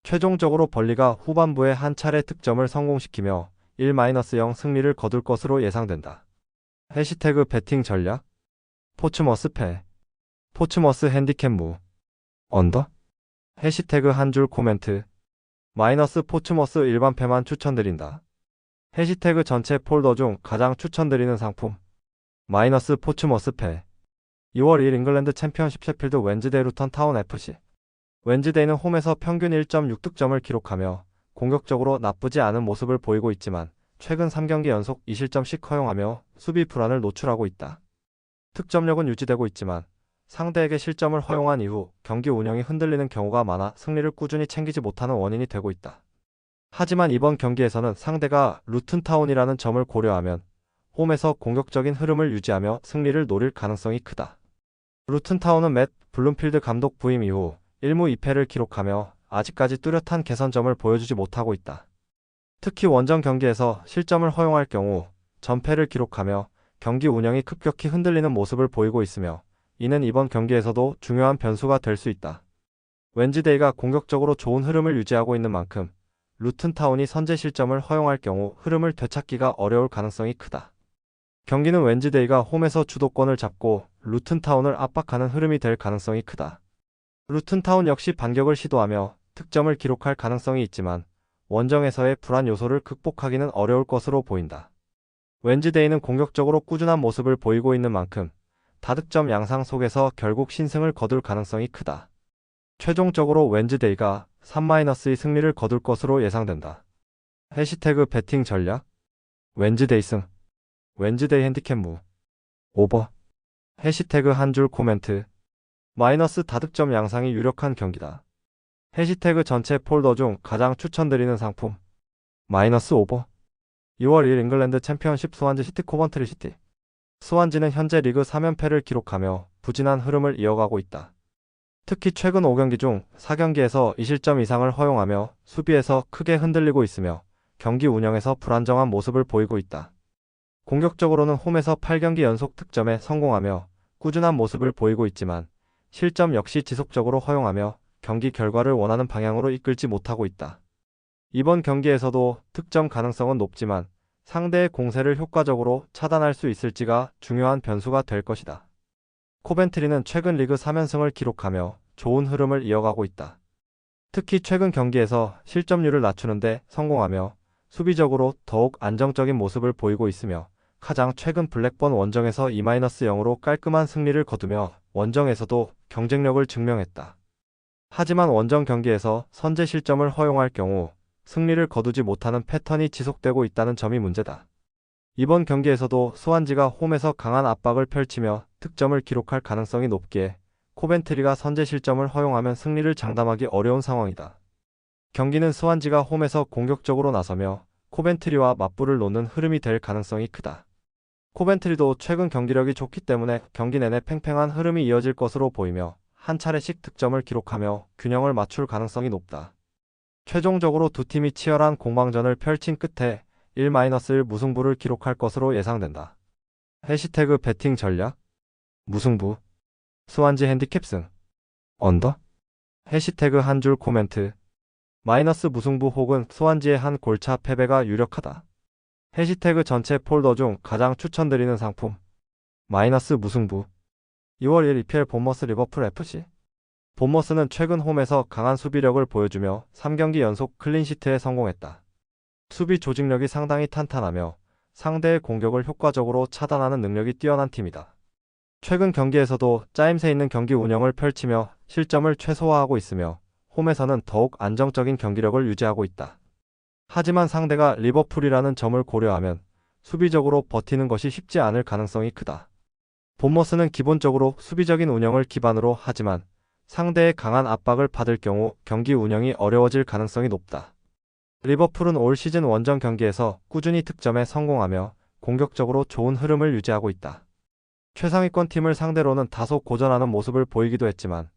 최종적으로 벌리가 후반부에 한 차례 득점을 성공시키며 1-0 승리를 거둘 것으로 예상된다. 해시태그 배팅 전략? 포츠머스 패. 포츠머스 핸디캡 무. 언더? 해시태그 한 줄 코멘트. 마이너스 포츠머스 일반패만 추천드린다. 해시태그 전체 폴더 중 가장 추천드리는 상품. 마이너스 포츠머스 패. 2월 2일 잉글랜드 챔피언십 셰필드 웬즈데이 루턴 타운 FC. 웬즈데이는 홈에서 평균 1.6득점을 기록하며 공격적으로 나쁘지 않은 모습을 보이고 있지만 최근 3경기 연속 2실점씩 허용하며 수비 불안을 노출하고 있다. 득점력은 유지되고 있지만 상대에게 실점을 허용한 이후 경기 운영이 흔들리는 경우가 많아 승리를 꾸준히 챙기지 못하는 원인이 되고 있다. 하지만 이번 경기에서는 상대가 루튼타운이라는 점을 고려하면 홈에서 공격적인 흐름을 유지하며 승리를 노릴 가능성이 크다. 루튼타운은 맷 블룸필드 감독 부임 이후 1무 2패를 기록하며 아직까지 뚜렷한 개선점을 보여주지 못하고 있다. 특히 원정 경기에서 실점을 허용할 경우 전패를 기록하며 경기 운영이 급격히 흔들리는 모습을 보이고 있으며 이는 이번 경기에서도 중요한 변수가 될 수 있다. 웬즈데이가 공격적으로 좋은 흐름을 유지하고 있는 만큼 루튼타운이 선제 실점을 허용할 경우 흐름을 되찾기가 어려울 가능성이 크다. 경기는 웬즈데이가 홈에서 주도권을 잡고 루튼타운을 압박하는 흐름이 될 가능성이 크다. 루튼타운 역시 반격을 시도하며 득점을 기록할 가능성이 있지만 원정에서의 불안 요소를 극복하기는 어려울 것으로 보인다. 웬즈데이는 공격적으로 꾸준한 모습을 보이고 있는 만큼 다득점 양상 속에서 결국 신승을 거둘 가능성이 크다. 최종적으로 웬즈데이가 3-2 승리를 거둘 것으로 예상된다. 해시태그 배팅 전략? 웬즈데이 승. 웬즈데이 핸디캡 무. 오버. 해시태그 한 줄 코멘트. 마이너스 다득점 양상이 유력한 경기다. 해시태그 전체 폴더 중 가장 추천드리는 상품. 마이너스 오버. 2월 1일 잉글랜드 챔피언십 스완지 시티 코번트리 시티. 스완지는 현재 리그 3연패를 기록하며 부진한 흐름을 이어가고 있다. 특히 최근 5경기 중 4경기에서 2실점 이상을 허용하며 수비에서 크게 흔들리고 있으며 경기 운영에서 불안정한 모습을 보이고 있다. 공격적으로는 홈에서 8경기 연속 득점에 성공하며 꾸준한 모습을 보이고 있지만 실점 역시 지속적으로 허용하며 경기 결과를 원하는 방향으로 이끌지 못하고 있다. 이번 경기에서도 득점 가능성은 높지만 상대의 공세를 효과적으로 차단할 수 있을지가 중요한 변수가 될 것이다. 코벤트리는 최근 리그 3연승을 기록하며 좋은 흐름을 이어가고 있다. 특히 최근 경기에서 실점률을 낮추는 데 성공하며 수비적으로 더욱 안정적인 모습을 보이고 있으며 가장 최근 블랙번 원정에서 2-0으로 깔끔한 승리를 거두며 원정에서도 경쟁력을 증명했다. 하지만 원정 경기에서 선제 실점을 허용할 경우 승리를 거두지 못하는 패턴이 지속되고 있다는 점이 문제다. 이번 경기에서도 수완지가 홈에서 강한 압박을 펼치며 득점을 기록할 가능성이 높기에 코벤트리가 선제 실점을 허용하면 승리를 장담하기 어려운 상황이다. 경기는 수완지가 홈에서 공격적으로 나서며 코벤트리와 맞불을 놓는 흐름이 될 가능성이 크다. 코벤트리도 최근 경기력이 좋기 때문에 경기 내내 팽팽한 흐름이 이어질 것으로 보이며 한 차례씩 득점을 기록하며 균형을 맞출 가능성이 높다. 최종적으로 두 팀이 치열한 공방전을 펼친 끝에 1-1 무승부를 기록할 것으로 예상된다. 해시태그 배팅 전략 무승부 수완지 핸디캡 승 언더 해시태그 한 줄 코멘트 마이너스 무승부 혹은 수완지의 한 골차 패배가 유력하다. 해시태그 전체 폴더 중 가장 추천드리는 상품 마이너스 무승부 2월 1일 EPL 본머스 리버풀 FC 본머스는 최근 홈에서 강한 수비력을 보여주며 3경기 연속 클린시트에 성공했다. 수비 조직력이 상당히 탄탄하며 상대의 공격을 효과적으로 차단하는 능력이 뛰어난 팀이다. 최근 경기에서도 짜임새 있는 경기 운영을 펼치며 실점을 최소화하고 있으며 홈에서는 더욱 안정적인 경기력을 유지하고 있다. 하지만 상대가 리버풀이라는 점을 고려하면 수비적으로 버티는 것이 쉽지 않을 가능성이 크다. 본머스는 기본적으로 수비적인 운영을 기반으로 하지만 상대의 강한 압박을 받을 경우 경기 운영이 어려워질 가능성이 높다. 리버풀은 올 시즌 원정 경기에서 꾸준히 득점에 성공하며 공격적으로 좋은 흐름을 유지하고 있다. 최상위권 팀을 상대로는 다소 고전하는 모습을 보이기도 했지만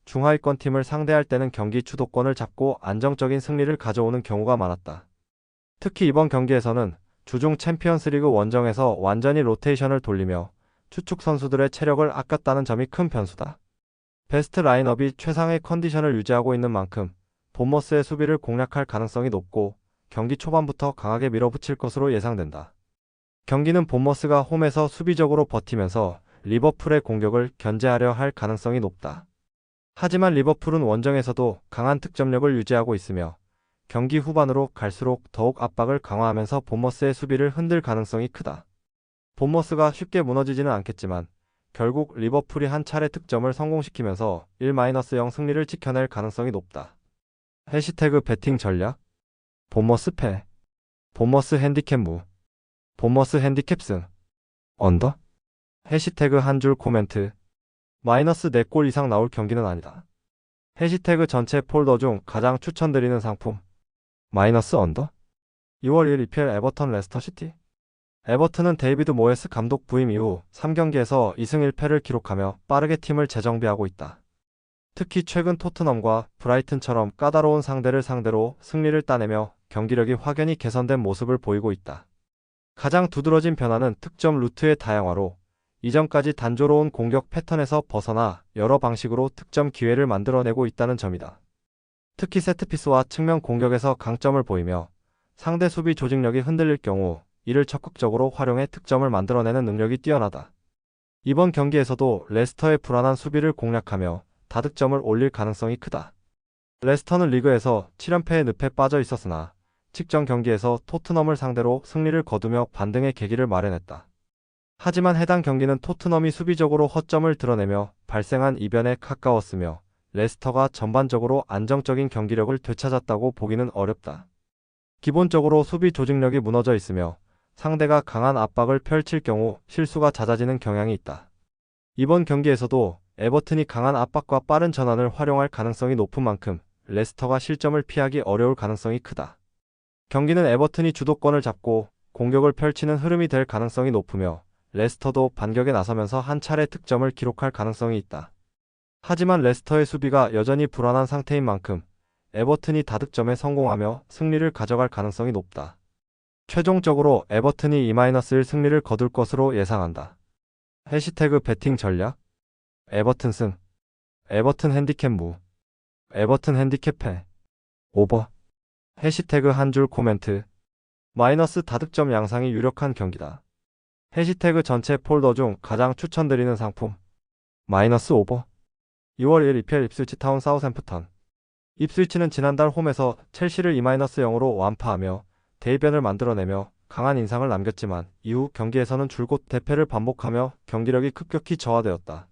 중하위권 팀을 상대할 때는 경기 주도권을 잡고 안정적인 승리를 가져오는 경우가 많았다. 특히 이번 경기에서는 주중 챔피언스리그 원정에서 완전히 로테이션을 돌리며 추축 선수들의 체력을 아꼈다는 점이 큰 변수다. 베스트 라인업이 최상의 컨디션을 유지하고 있는 만큼 본머스의 수비를 공략할 가능성이 높고 경기 초반부터 강하게 밀어붙일 것으로 예상된다. 경기는 본머스가 홈에서 수비적으로 버티면서 리버풀의 공격을 견제하려 할 가능성이 높다. 하지만 리버풀은 원정에서도 강한 득점력을 유지하고 있으며 경기 후반으로 갈수록 더욱 압박을 강화하면서 본머스의 수비를 흔들 가능성이 크다. 본머스가 쉽게 무너지지는 않겠지만 결국 리버풀이 한 차례 득점을 성공시키면서 1-0 승리를 지켜낼 가능성이 높다. 해시태그 배팅 전략 본머스 패 본머스 핸디캡 무 본머스 핸디캡 승 언더 해시태그 한 줄 코멘트 마이너스 4골 이상 나올 경기는 아니다. 해시태그 전체 폴더 중 가장 추천드리는 상품 마이너스 언더 2월 1일 EPL 에버턴 레스터시티 에버튼은 데이비드 모예스 감독 부임 이후 3경기에서 2승 1패를 기록하며 빠르게 팀을 재정비하고 있다. 특히 최근 토트넘과 브라이튼처럼 까다로운 상대를 상대로 승리를 따내며 경기력이 확연히 개선된 모습을 보이고 있다. 가장 두드러진 변화는 득점 루트의 다양화로 이전까지 단조로운 공격 패턴에서 벗어나 여러 방식으로 득점 기회를 만들어내고 있다는 점이다. 특히 세트피스와 측면 공격에서 강점을 보이며 상대 수비 조직력이 흔들릴 경우 이를 적극적으로 활용해 득점을 만들어내는 능력이 뛰어나다. 이번 경기에서도 레스터의 불안한 수비를 공략하며 다득점을 올릴 가능성이 크다. 레스터는 리그에서 7연패의 늪에 빠져 있었으나 직전 경기에서 토트넘을 상대로 승리를 거두며 반등의 계기를 마련했다. 하지만 해당 경기는 토트넘이 수비적으로 허점을 드러내며 발생한 이변에 가까웠으며 레스터가 전반적으로 안정적인 경기력을 되찾았다고 보기는 어렵다. 기본적으로 수비 조직력이 무너져 있으며 상대가 강한 압박을 펼칠 경우 실수가 잦아지는 경향이 있다. 이번 경기에서도 에버튼이 강한 압박과 빠른 전환을 활용할 가능성이 높은 만큼 레스터가 실점을 피하기 어려울 가능성이 크다. 경기는 에버튼이 주도권을 잡고 공격을 펼치는 흐름이 될 가능성이 높으며 레스터도 반격에 나서면서 한 차례 득점을 기록할 가능성이 있다. 하지만 레스터의 수비가 여전히 불안한 상태인 만큼 에버튼이 다득점에 성공하며 승리를 가져갈 가능성이 높다. 최종적으로 에버튼이 2-1 승리를 거둘 것으로 예상한다. 해시태그 배팅 전략 에버튼 승 에버튼 핸디캡 무 에버튼 핸디캡 패 오버 해시태그 한 줄 코멘트 마이너스 다득점 양상이 유력한 경기다. 해시태그 전체 폴더 중 가장 추천드리는 상품 마이너스 오버 2월 1일 EPL 입스위치 타운 사우샘프턴 입스위치는 지난달 홈에서 첼시를 2-0으로 완파하며 대이변을 만들어내며 강한 인상을 남겼지만 이후 경기에서는 줄곧 대패를 반복하며 경기력이 급격히 저하되었다.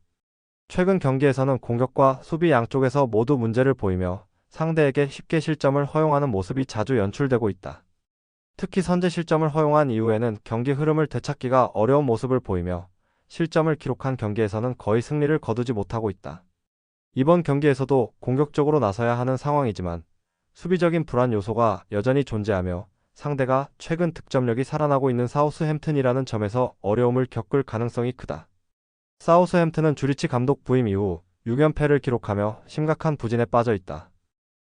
최근 경기에서는 공격과 수비 양쪽에서 모두 문제를 보이며 상대에게 쉽게 실점을 허용하는 모습이 자주 연출되고 있다. 특히 선제 실점을 허용한 이후에는 경기 흐름을 되찾기가 어려운 모습을 보이며 실점을 기록한 경기에서는 거의 승리를 거두지 못하고 있다. 이번 경기에서도 공격적으로 나서야 하는 상황이지만 수비적인 불안 요소가 여전히 존재하며 상대가 최근 득점력이 살아나고 있는 사우스햄튼이라는 점에서 어려움을 겪을 가능성이 크다. 사우스햄튼은 주리치 감독 부임 이후 6연패를 기록하며 심각한 부진에 빠져 있다.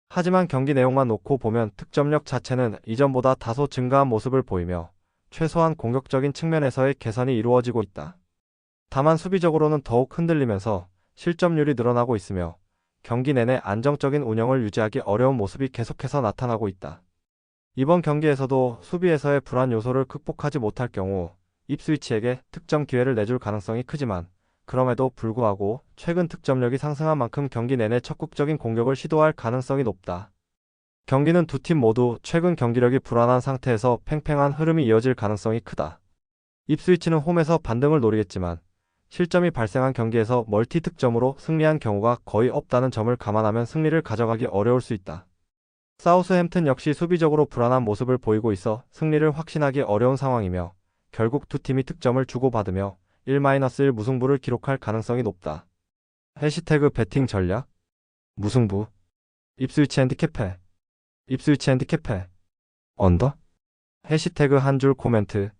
하지만 경기 내용만 놓고 보면 득점력 자체는 이전보다 다소 증가한 모습을 보이며 최소한 공격적인 측면에서의 개선이 이루어지고 있다. 다만 수비적으로는 더욱 흔들리면서 실점률이 늘어나고 있으며 경기 내내 안정적인 운영을 유지하기 어려운 모습이 계속해서 나타나고 있다. 이번 경기에서도 수비에서의 불안 요소를 극복하지 못할 경우 입스위치에게 득점 기회를 내줄 가능성이 크지만 그럼에도 불구하고 최근 득점력이 상승한 만큼 경기 내내 적극적인 공격을 시도할 가능성이 높다. 경기는 두 팀 모두 최근 경기력이 불안한 상태에서 팽팽한 흐름이 이어질 가능성이 크다. 입스위치는 홈에서 반등을 노리겠지만 실점이 발생한 경기에서 멀티 득점으로 승리한 경우가 거의 없다는 점을 감안하면 승리를 가져가기 어려울 수 있다. 사우스햄튼 역시 수비적으로 불안한 모습을 보이고 있어 승리를 확신하기 어려운 상황이며 결국 두 팀이 득점을 주고받으며 1-1 무승부를 기록할 가능성이 높다. 해시태그 배팅 전략 무승부 입스위치 핸디캡해 입스위치 핸디캡해 언더 해시태그 한 줄 코멘트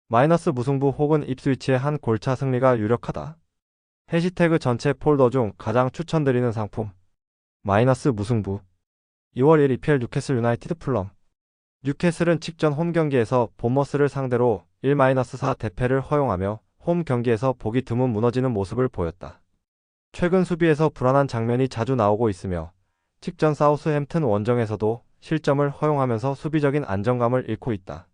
마이너스 무승부 혹은 입스위치의 한 골차 승리가 유력하다. 해시태그 전체 폴더 중 가장 추천드리는 상품 마이너스 무승부 2월 1일 EPL 뉴캐슬 유나이티드 풀럼 뉴캐슬은 직전 홈 경기에서 본머스를 상대로 1-4 대패를 허용하며 홈 경기에서 보기 드문 무너지는 모습을 보였다. 최근 수비에서 불안한 장면이 자주 나오고 있으며 직전 사우스햄튼 원정에서도 실점을 허용하면서 수비적인 안정감을 잃고 있다.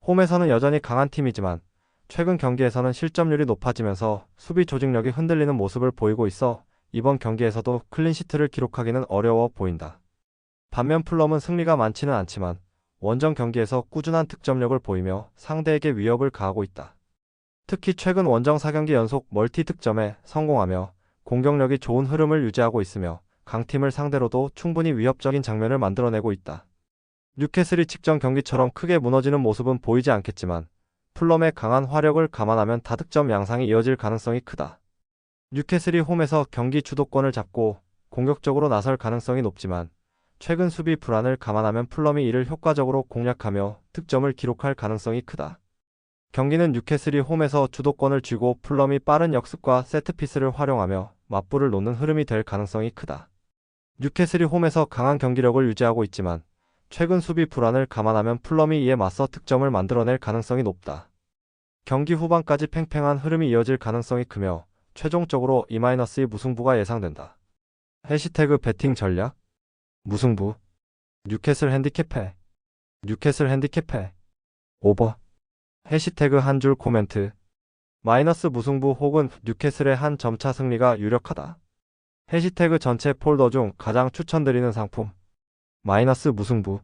홈에서는 여전히 강한 팀이지만 최근 경기에서는 실점률이 높아지면서 수비 조직력이 흔들리는 모습을 보이고 있어 이번 경기에서도 클린시트를 기록하기는 어려워 보인다. 반면 풀럼은 승리가 많지는 않지만 원정 경기에서 꾸준한 득점력을 보이며 상대에게 위협을 가하고 있다. 특히 최근 원정 4경기 연속 멀티 득점에 성공하며 공격력이 좋은 흐름을 유지하고 있으며 강팀을 상대로도 충분히 위협적인 장면을 만들어내고 있다. 뉴캐슬이 직전 경기처럼 크게 무너지는 모습은 보이지 않겠지만 풀럼의 강한 화력을 감안하면 다득점 양상이 이어질 가능성이 크다. 뉴캐슬이 홈에서 경기 주도권을 잡고 공격적으로 나설 가능성이 높지만 최근 수비 불안을 감안하면 풀럼이 이를 효과적으로 공략하며 득점을 기록할 가능성이 크다. 경기는 뉴캐슬이 홈에서 주도권을 쥐고 풀럼이 빠른 역습과 세트피스를 활용하며 맞불을 놓는 흐름이 될 가능성이 크다. 뉴캐슬이 홈에서 강한 경기력을 유지하고 있지만 최근 수비 불안을 감안하면 풀럼이 이에 맞서 득점을 만들어낼 가능성이 높다. 경기 후반까지 팽팽한 흐름이 이어질 가능성이 크며 최종적으로 2-2 무승부가 예상된다. 해시태그 배팅 전략 무승부 뉴캐슬 핸디캡해 뉴캐슬 핸디캡해 오버 해시태그 한 줄 코멘트 마이너스 무승부 혹은 뉴캐슬의 한 점차 승리가 유력하다. 해시태그 전체 폴더 중 가장 추천드리는 상품 마이너스 무승부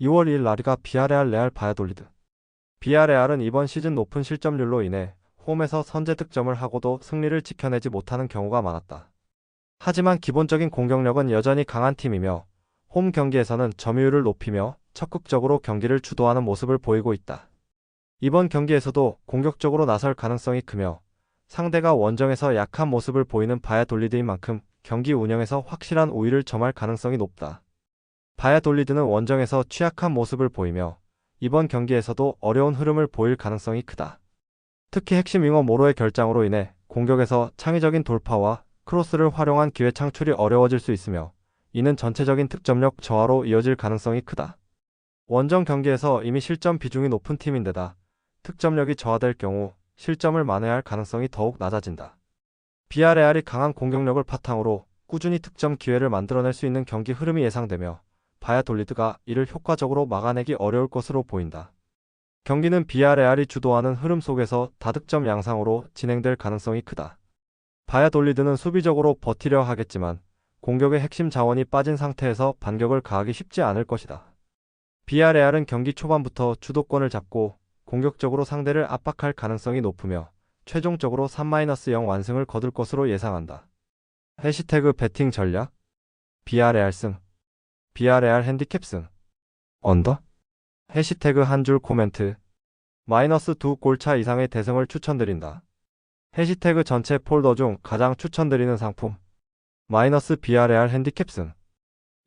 2월 2일 라리가 비아레알 레알 바야돌리드 비아레알은 이번 시즌 높은 실점률로 인해 홈에서 선제 득점을 하고도 승리를 지켜내지 못하는 경우가 많았다. 하지만 기본적인 공격력은 여전히 강한 팀이며 홈 경기에서는 점유율을 높이며 적극적으로 경기를 주도하는 모습을 보이고 있다. 이번 경기에서도 공격적으로 나설 가능성이 크며 상대가 원정에서 약한 모습을 보이는 바야돌리드인 만큼 경기 운영에서 확실한 우위를 점할 가능성이 높다. 바야돌리드는 원정에서 취약한 모습을 보이며 이번 경기에서도 어려운 흐름을 보일 가능성이 크다. 특히 핵심 윙어 모로의 결장으로 인해 공격에서 창의적인 돌파와 크로스를 활용한 기회 창출이 어려워질 수 있으며 이는 전체적인 득점력 저하로 이어질 가능성이 크다. 원정 경기에서 이미 실점 비중이 높은 팀인데다 득점력이 저하될 경우 실점을 만회할 가능성이 더욱 낮아진다. 비아레알이 강한 공격력을 바탕으로 꾸준히 득점 기회를 만들어낼 수 있는 경기 흐름이 예상되며 바야돌리드가 이를 효과적으로 막아내기 어려울 것으로 보인다. 경기는 비아레알이 주도하는 흐름 속에서 다득점 양상으로 진행될 가능성이 크다. 바야돌리드는 수비적으로 버티려 하겠지만 공격의 핵심 자원이 빠진 상태에서 반격을 가하기 쉽지 않을 것이다. 비아레알은 경기 초반부터 주도권을 잡고 공격적으로 상대를 압박할 가능성이 높으며 최종적으로 3-0 완승을 거둘 것으로 예상한다. 해시태그 배팅 전략 비아레알 승 비아레알 핸디캡 승 언더 해시태그 한 줄 코멘트 마이너스 2골차 이상의 대승을 추천드린다. 해시태그 전체 폴더 중 가장 추천드리는 상품 마이너스 비아레알 핸디캡 승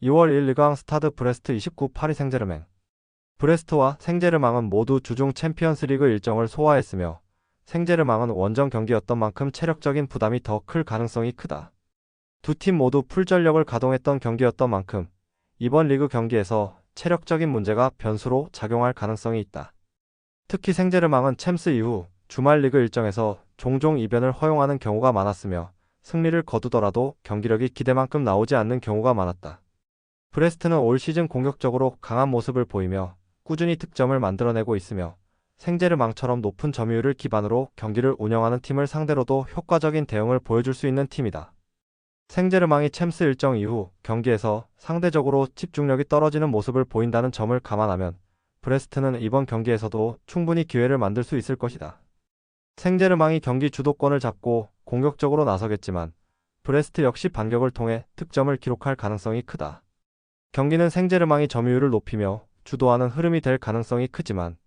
2월 1 리강 스타드 브레스트 29 파리 생제르맹 브레스트와 생제르맹은 모두 주중 챔피언스리그 일정을 소화했으며 생제르맹은 원정 경기였던 만큼 체력적인 부담이 더 클 가능성이 크다. 두 팀 모두 풀전력을 가동했던 경기였던 만큼 이번 리그 경기에서 체력적인 문제가 변수로 작용할 가능성이 있다. 특히 생제르맹은 챔스 이후 주말 리그 일정에서 종종 이변을 허용하는 경우가 많았으며 승리를 거두더라도 경기력이 기대만큼 나오지 않는 경우가 많았다. 브레스트는 올 시즌 공격적으로 강한 모습을 보이며 꾸준히 득점을 만들어내고 있으며 생제르맹처럼 높은 점유율을 기반으로 경기를 운영하는 팀을 상대로도 효과적인 대응을 보여줄 수 있는 팀이다. 생제르맹이 챔스 일정 이후 경기에서 상대적으로 집중력이 떨어지는 모습을 보인다는 점을 감안하면 브레스트는 이번 경기에서도 충분히 기회를 만들 수 있을 것이다. 생제르맹이 경기 주도권을 잡고 공격적으로 나서겠지만 브레스트 역시 반격을 통해 득점을 기록할 가능성이 크다. 경기는 생제르맹이 점유율을 높이며 주도하는 흐름이 될 가능성이 크지만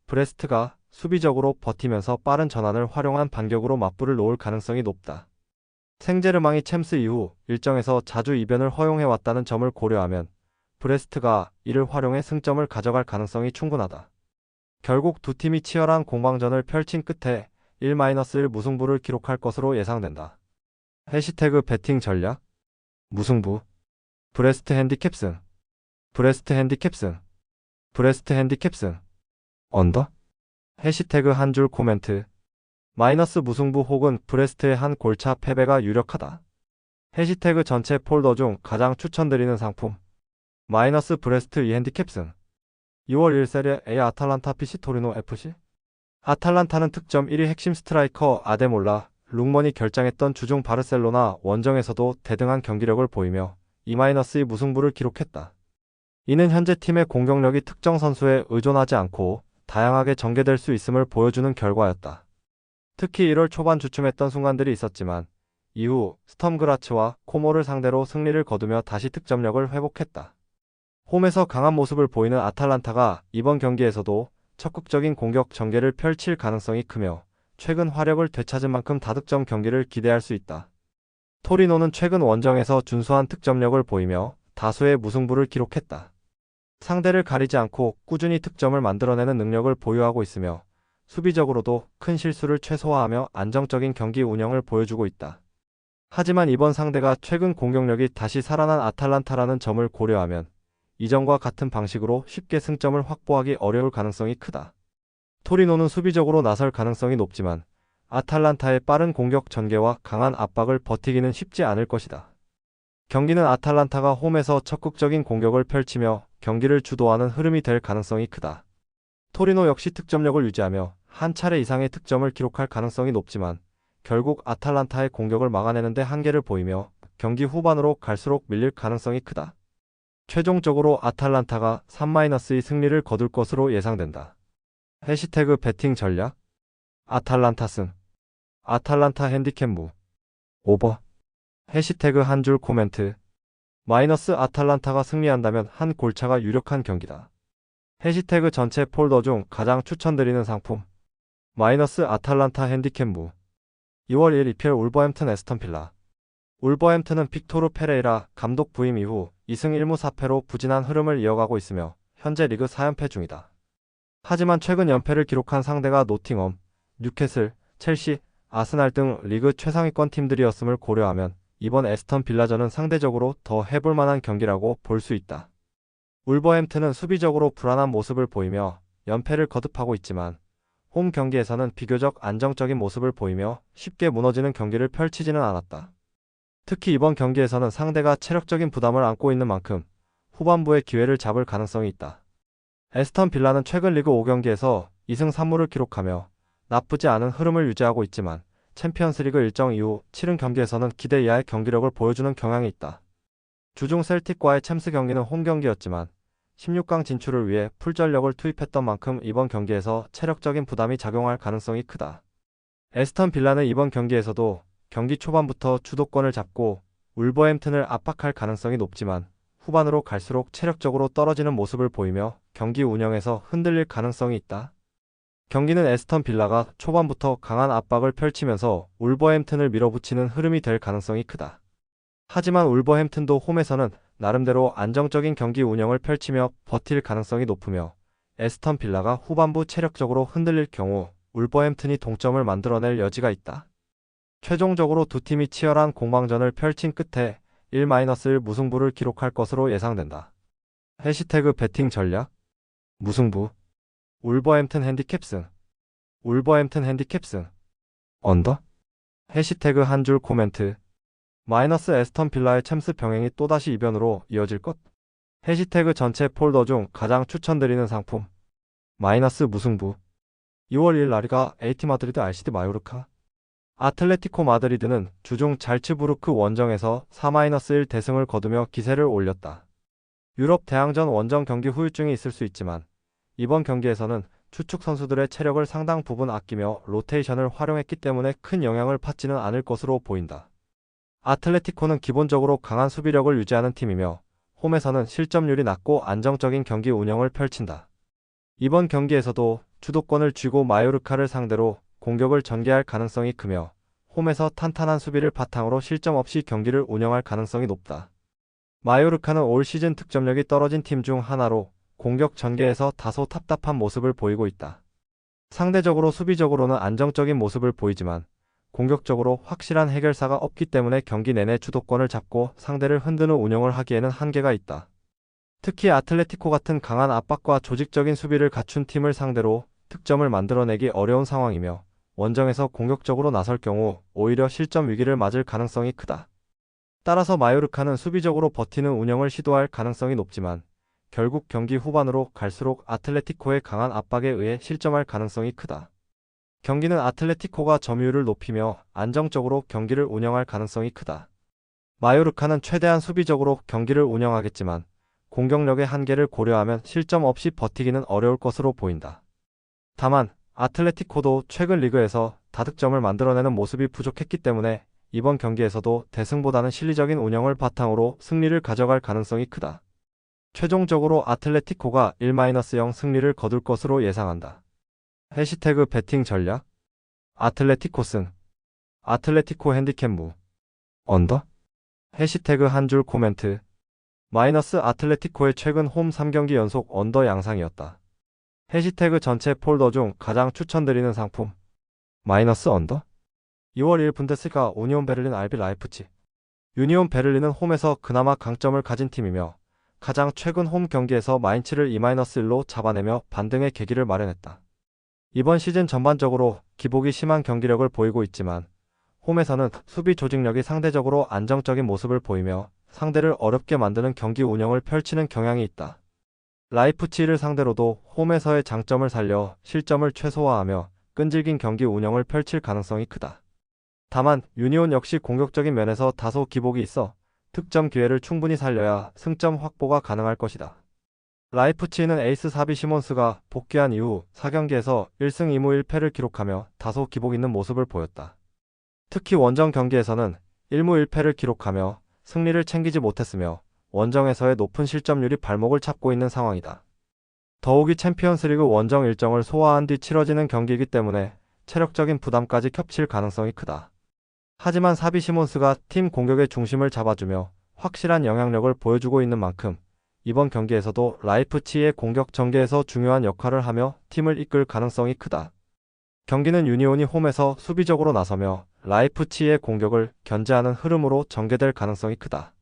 브레스트가 수비적으로 버티면서 빠른 전환을 활용한 반격으로 맞불을 놓을 가능성이 높다. 생제르맹이 챔스 이후 일정에서 자주 이변을 허용해왔다는 점을 고려하면 브레스트가 이를 활용해 승점을 가져갈 가능성이 충분하다. 결국 두 팀이 치열한 공방전을 펼친 끝에 1-1 무승부를 기록할 것으로 예상된다. 해시태그 배팅 전략 무승부 브레스트 핸디캡 승 브레스트 핸디캡 승 브레스트 핸디캡 승 언더 해시태그 한 줄 코멘트 마이너스 무승부 혹은 브레스트의 한 골차 패배가 유력하다. 해시태그 전체 폴더 중 가장 추천드리는 상품 마이너스 브레스트 2 핸디캡 승 2월 1 세리에 A 아탈란타 PC 토리노 FC 아탈란타는 득점 1위 핵심 스트라이커 아데몰라 룩먼이 결장했던 주중 바르셀로나 원정에서도 대등한 경기력을 보이며 2-2 무승부를 기록했다. 이는 현재 팀의 공격력이 특정 선수에 의존하지 않고 다양하게 전개될 수 있음을 보여주는 결과였다. 특히 1월 초반 주춤했던 순간들이 있었지만 이후 스텀그라츠와 코모를 상대로 승리를 거두며 다시 득점력을 회복했다. 홈에서 강한 모습을 보이는 아탈란타가 이번 경기에서도 적극적인 공격 전개를 펼칠 가능성이 크며 최근 화력을 되찾은 만큼 다득점 경기를 기대할 수 있다. 토리노는 최근 원정에서 준수한 득점력을 보이며 다수의 무승부를 기록했다. 상대를 가리지 않고 꾸준히 득점을 만들어내는 능력을 보유하고 있으며 수비적으로도 큰 실수를 최소화하며 안정적인 경기 운영을 보여주고 있다. 하지만 이번 상대가 최근 공격력이 다시 살아난 아탈란타라는 점을 고려하면 이전과 같은 방식으로 쉽게 승점을 확보하기 어려울 가능성이 크다. 토리노는 수비적으로 나설 가능성이 높지만 아탈란타의 빠른 공격 전개와 강한 압박을 버티기는 쉽지 않을 것이다. 경기는 아탈란타가 홈에서 적극적인 공격을 펼치며 경기를 주도하는 흐름이 될 가능성이 크다. 토리노 역시 득점력을 유지하며 한 차례 이상의 득점을 기록할 가능성이 높지만 결국 아탈란타의 공격을 막아내는 데 한계를 보이며 경기 후반으로 갈수록 밀릴 가능성이 크다. 최종적으로 아탈란타가 3-2 승리를 거둘 것으로 예상된다. 해시태그 배팅 전략 아탈란타 승 아탈란타 핸디캡 무 오버 해시태그 한 줄 코멘트 마이너스 아탈란타가 승리한다면 한 골차가 유력한 경기다. 해시태그 전체 폴더 중 가장 추천드리는 상품 마이너스 아탈란타 핸디캡 무 2월 1 EPL 울버햄튼 에스턴 빌라 울버햄튼은 빅토르 페레이라 감독 부임 이후 2승 1무 4패로 부진한 흐름을 이어가고 있으며 현재 리그 4연패 중이다. 하지만 최근 연패를 기록한 상대가 노팅엄, 뉴캐슬, 첼시, 아스날 등 리그 최상위권 팀들이었음을 고려하면 이번 에스턴 빌라전은 상대적으로 더 해볼 만한 경기라고 볼 수 있다. 울버햄튼은 수비적으로 불안한 모습을 보이며 연패를 거듭하고 있지만 홈 경기에서는 비교적 안정적인 모습을 보이며 쉽게 무너지는 경기를 펼치지는 않았다. 특히 이번 경기에서는 상대가 체력적인 부담을 안고 있는 만큼 후반부에 기회를 잡을 가능성이 있다. 에스턴 빌라는 최근 리그 5경기에서 2승 3무를 기록하며 나쁘지 않은 흐름을 유지하고 있지만 챔피언스리그 일정 이후 치른 경기에서는 기대 이하의 경기력을 보여주는 경향이 있다. 주중 셀틱과의 챔스 경기는 홈 경기였지만 16강 진출을 위해 풀전력을 투입했던 만큼 이번 경기에서 체력적인 부담이 작용할 가능성이 크다. 에스턴 빌라는 이번 경기에서도 경기 초반부터 주도권을 잡고 울버햄튼을 압박할 가능성이 높지만 후반으로 갈수록 체력적으로 떨어지는 모습을 보이며 경기 운영에서 흔들릴 가능성이 있다. 경기는 에스턴 빌라가 초반부터 강한 압박을 펼치면서 울버햄튼을 밀어붙이는 흐름이 될 가능성이 크다. 하지만 울버햄튼도 홈에서는 나름대로 안정적인 경기 운영을 펼치며 버틸 가능성이 높으며 에스턴 빌라가 후반부 체력적으로 흔들릴 경우 울버햄튼이 동점을 만들어낼 여지가 있다. 최종적으로 두 팀이 치열한 공방전을 펼친 끝에 1-1 무승부를 기록할 것으로 예상된다. 해시태그 배팅 전략 무승부 울버햄튼 핸디캡 승 울버햄튼 핸디캡 승 언더 해시태그 한 줄 코멘트 마이너스 에스턴 빌라의 챔스 병행이 또다시 이변으로 이어질 것 해시태그 전체 폴더 중 가장 추천드리는 상품 마이너스 무승부 2월 1일 라리가 AT 마드리드 RCD 마요르카 아틀레티코 마드리드는 주중 잘츠부르크 원정에서 4-1 대승을 거두며 기세를 올렸다. 유럽 대항전 원정 경기 후유증이 있을 수 있지만 이번 경기에서는 추축 선수들의 체력을 상당 부분 아끼며 로테이션을 활용했기 때문에 큰 영향을 받지는 않을 것으로 보인다. 아틀레티코는 기본적으로 강한 수비력을 유지하는 팀이며 홈에서는 실점률이 낮고 안정적인 경기 운영을 펼친다. 이번 경기에서도 주도권을 쥐고 마요르카를 상대로 공격을 전개할 가능성이 크며 홈에서 탄탄한 수비를 바탕으로 실점 없이 경기를 운영할 가능성이 높다. 마요르카는 올 시즌 득점력이 떨어진 팀 중 하나로 공격 전개에서 다소 답답한 모습을 보이고 있다. 상대적으로 수비적으로는 안정적인 모습을 보이지만 공격적으로 확실한 해결사가 없기 때문에 경기 내내 주도권을 잡고 상대를 흔드는 운영을 하기에는 한계가 있다. 특히 아틀레티코 같은 강한 압박과 조직적인 수비를 갖춘 팀을 상대로 득점을 만들어내기 어려운 상황이며 원정에서 공격적으로 나설 경우 오히려 실점 위기를 맞을 가능성이 크다. 따라서 마요르카는 수비적으로 버티는 운영을 시도할 가능성이 높지만 결국 경기 후반으로 갈수록 아틀레티코의 강한 압박에 의해 실점할 가능성이 크다. 경기는 아틀레티코가 점유율을 높이며 안정적으로 경기를 운영할 가능성이 크다. 마요르카는 최대한 수비적으로 경기를 운영하겠지만 공격력의 한계를 고려하면 실점 없이 버티기는 어려울 것으로 보인다. 다만 아틀레티코도 최근 리그에서 다득점을 만들어내는 모습이 부족했기 때문에 이번 경기에서도 대승보다는 실리적인 운영을 바탕으로 승리를 가져갈 가능성이 크다. 최종적으로 아틀레티코가 1-0 승리를 거둘 것으로 예상한다. 해시태그 배팅 전략 아틀레티코 승 아틀레티코 핸디캡 무 언더 해시태그 한 줄 코멘트 마이너스 아틀레티코의 최근 홈 3경기 연속 언더 양상이었다. 해시태그 전체 폴더 중 가장 추천드리는 상품 마이너스 언더 2월 1일 분데스리가 우니온 베를린 RB 라이프치 유니온 베를린은 홈에서 그나마 강점을 가진 팀이며 가장 최근 홈 경기에서 마인츠를 2-1로 잡아내며 반등의 계기를 마련했다. 이번 시즌 전반적으로 기복이 심한 경기력을 보이고 있지만 홈에서는 수비 조직력이 상대적으로 안정적인 모습을 보이며 상대를 어렵게 만드는 경기 운영을 펼치는 경향이 있다. 라이프치히를 상대로도 홈에서의 장점을 살려 실점을 최소화하며 끈질긴 경기 운영을 펼칠 가능성이 크다. 다만 유니온 역시 공격적인 면에서 다소 기복이 있어 득점 기회를 충분히 살려야 승점 확보가 가능할 것이다. 라이프치히는 에이스 사비 시몬스가 복귀한 이후 4경기에서 1승 2무 1패를 기록하며 다소 기복 있는 모습을 보였다. 특히 원정 경기에서는 1무 1패를 기록하며 승리를 챙기지 못했으며 원정에서의 높은 실점률이 발목을 잡고 있는 상황이다. 더욱이 챔피언스리그 원정 일정을 소화한 뒤 치러지는 경기이기 때문에 체력적인 부담까지 겹칠 가능성이 크다. 하지만 사비 시몬스가 팀 공격의 중심을 잡아주며 확실한 영향력을 보여주고 있는 만큼 이번 경기에서도 라이프치히의 공격 전개에서 중요한 역할을 하며 팀을 이끌 가능성이 크다. 경기는 유니온이 홈에서 수비적으로 나서며 라이프치히의 공격을 견제하는 흐름으로 전개될 가능성이 크다.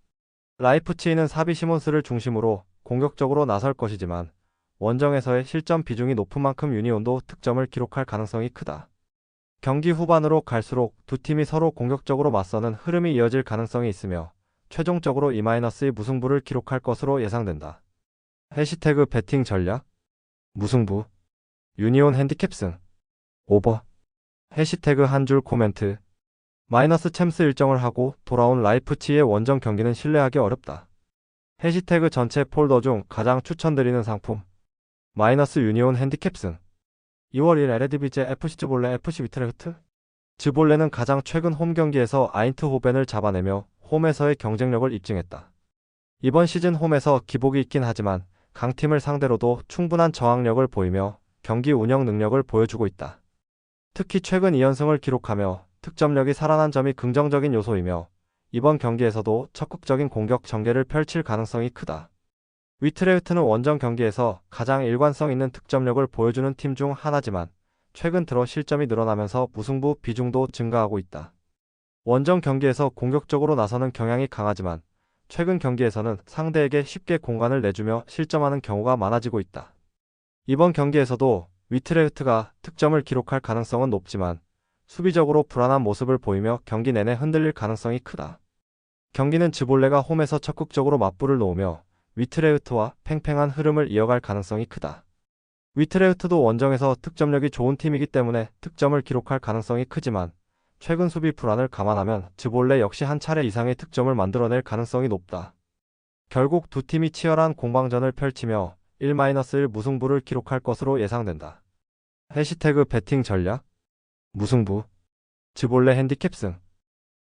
라이프치히는 사비 시몬스를 중심으로 공격적으로 나설 것이지만 원정에서의 실점 비중이 높은 만큼 유니온도 득점을 기록할 가능성이 크다. 경기 후반으로 갈수록 두 팀이 서로 공격적으로 맞서는 흐름이 이어질 가능성이 있으며 최종적으로 2-2 무승부를 기록할 것으로 예상된다. 해시태그 배팅 전략 무승부 유니온 핸디캡 승 오버 해시태그 한 줄 코멘트 마이너스 챔스 일정을 하고 돌아온 라이프치히의 원정 경기는 신뢰하기 어렵다. 해시태그 전체 폴더 중 가장 추천드리는 상품. 마이너스 유니온 핸디캡승. 2월 1일 에레디비제 FC 즈볼레 FC 위트레흐트. 즈볼레는 가장 최근 홈 경기에서 아인트호벤을 잡아내며 홈에서의 경쟁력을 입증했다. 이번 시즌 홈에서 기복이 있긴 하지만 강팀을 상대로도 충분한 저항력을 보이며 경기 운영 능력을 보여주고 있다. 특히 최근 2연승을 기록하며 득점력이 살아난 점이 긍정적인 요소이며 이번 경기에서도 적극적인 공격 전개를 펼칠 가능성이 크다. 위트레흐트는 원정 경기에서 가장 일관성 있는 득점력을 보여주는 팀 중 하나지만 최근 들어 실점이 늘어나면서 무승부 비중도 증가하고 있다. 원정 경기에서 공격적으로 나서는 경향이 강하지만 최근 경기에서는 상대에게 쉽게 공간을 내주며 실점하는 경우가 많아지고 있다. 이번 경기에서도 위트레흐트가 득점을 기록할 가능성은 높지만 수비적으로 불안한 모습을 보이며 경기 내내 흔들릴 가능성이 크다. 경기는 즈볼레가 홈에서 적극적으로 맞불을 놓으며 위트레흐트와 팽팽한 흐름을 이어갈 가능성이 크다. 위트레흐트도 원정에서 득점력이 좋은 팀이기 때문에 득점을 기록할 가능성이 크지만 최근 수비 불안을 감안하면 즈볼레 역시 한 차례 이상의 득점을 만들어낼 가능성이 높다. 결국 두 팀이 치열한 공방전을 펼치며 1-1 무승부를 기록할 것으로 예상된다. 해시태그 배팅 전략. 무승부. 즈볼레 핸디캡승.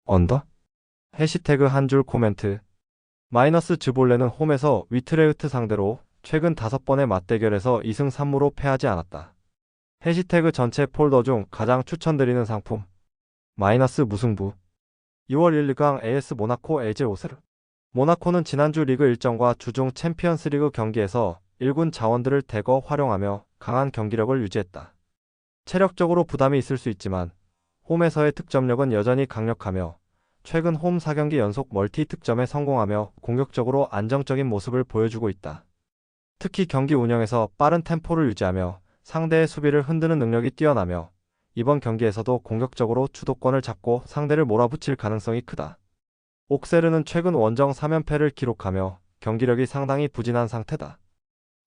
언더. 해시태그 한 줄 코멘트. 마이너스 즈볼레는 홈에서 위트레흐트 상대로 최근 5번의 맞대결에서 2승 3무로 패하지 않았다. 해시태그 전체 폴더 중 가장 추천드리는 상품. 마이너스 무승부. 2월 1일 리그왕 AS 모나코 LG 오세르. 모나코는 지난주 리그 일정과 주중 챔피언스 리그 경기에서 1군 자원들을 대거 활용하며 강한 경기력을 유지했다. 체력적으로 부담이 있을 수 있지만 홈에서의 득점력은 여전히 강력하며 최근 홈 4경기 연속 멀티 득점에 성공하며 공격적으로 안정적인 모습을 보여주고 있다. 특히 경기 운영에서 빠른 템포를 유지하며 상대의 수비를 흔드는 능력이 뛰어나며 이번 경기에서도 공격적으로 주도권을 잡고 상대를 몰아붙일 가능성이 크다. 옥세르는 최근 원정 3연패를 기록하며 경기력이 상당히 부진한 상태다.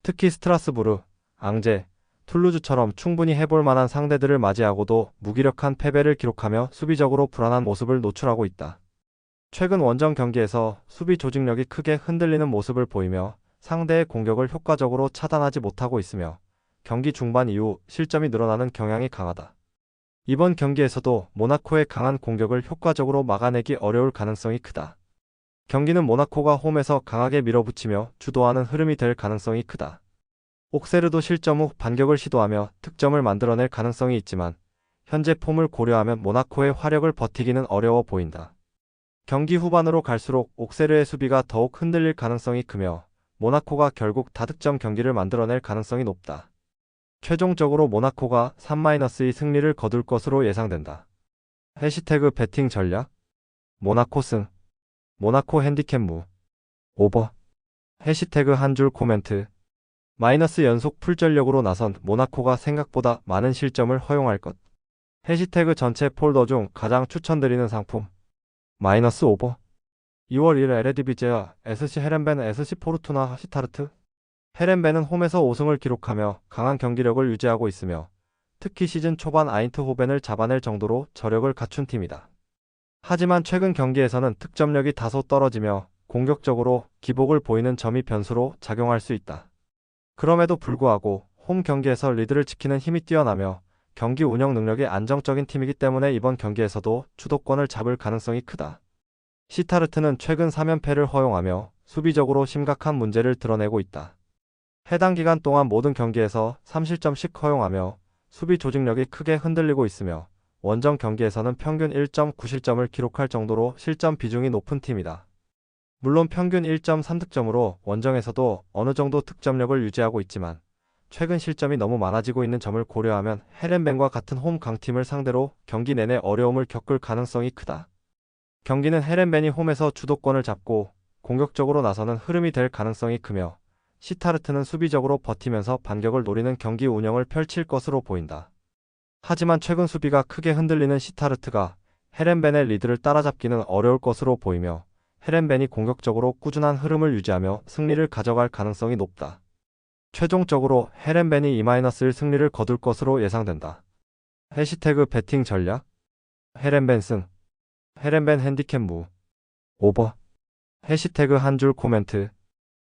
특히 스트라스부르, 앙제, 툴루즈처럼 충분히 해볼 만한 상대들을 맞이하고도 무기력한 패배를 기록하며 수비적으로 불안한 모습을 노출하고 있다. 최근 원정 경기에서 수비 조직력이 크게 흔들리는 모습을 보이며 상대의 공격을 효과적으로 차단하지 못하고 있으며 경기 중반 이후 실점이 늘어나는 경향이 강하다. 이번 경기에서도 모나코의 강한 공격을 효과적으로 막아내기 어려울 가능성이 크다. 경기는 모나코가 홈에서 강하게 밀어붙이며 주도하는 흐름이 될 가능성이 크다. 옥세르도 실점 후 반격을 시도하며 득점을 만들어낼 가능성이 있지만 현재 폼을 고려하면 모나코의 화력을 버티기는 어려워 보인다. 경기 후반으로 갈수록 옥세르의 수비가 더욱 흔들릴 가능성이 크며 모나코가 결국 다득점 경기를 만들어낼 가능성이 높다. 최종적으로 모나코가 3-2 승리를 거둘 것으로 예상된다. 해시태그 배팅 전략. 모나코 승. 모나코 핸디캡 무. 오버. 해시태그 한 줄 코멘트. 마이너스 연속 풀전력으로 나선 모나코가 생각보다 많은 실점을 허용할 것. 해시태그 전체 폴더 중 가장 추천드리는 상품. 마이너스 오버. 2월 1일 에레디비제와 SC 헤렌벤 SC 포르투나 시타르트. 헤렌벤은 홈에서 5승을 기록하며 강한 경기력을 유지하고 있으며 특히 시즌 초반 아인트호벤을 잡아낼 정도로 저력을 갖춘 팀이다. 하지만 최근 경기에서는 득점력이 다소 떨어지며 공격적으로 기복을 보이는 점이 변수로 작용할 수 있다. 그럼에도 불구하고 홈 경기에서 리드를 지키는 힘이 뛰어나며 경기 운영 능력이 안정적인 팀이기 때문에 이번 경기에서도 주도권을 잡을 가능성이 크다. 시타르트는 최근 3연패를 허용하며 수비적으로 심각한 문제를 드러내고 있다. 해당 기간 동안 모든 경기에서 3실점씩 허용하며 수비 조직력이 크게 흔들리고 있으며 원정 경기에서는 평균 1.9실점을 기록할 정도로 실점 비중이 높은 팀이다. 물론 평균 1.3득점으로 원정에서도 어느 정도 득점력을 유지하고 있지만 최근 실점이 너무 많아지고 있는 점을 고려하면 헤렌벤과 같은 홈 강팀을 상대로 경기 내내 어려움을 겪을 가능성이 크다. 경기는 헤렌벤이 홈에서 주도권을 잡고 공격적으로 나서는 흐름이 될 가능성이 크며 시타르트는 수비적으로 버티면서 반격을 노리는 경기 운영을 펼칠 것으로 보인다. 하지만 최근 수비가 크게 흔들리는 시타르트가 헤렌벤의 리드를 따라잡기는 어려울 것으로 보이며 헤렌벤이 공격적으로 꾸준한 흐름을 유지하며 승리를 가져갈 가능성이 높다. 최종적으로 헤렌벤이 2-1 승리를 거둘 것으로 예상된다. 해시태그 배팅 전략. 헤렌벤 승. 헤렌벤 핸디캡 무. 오버. 해시태그 한 줄 코멘트.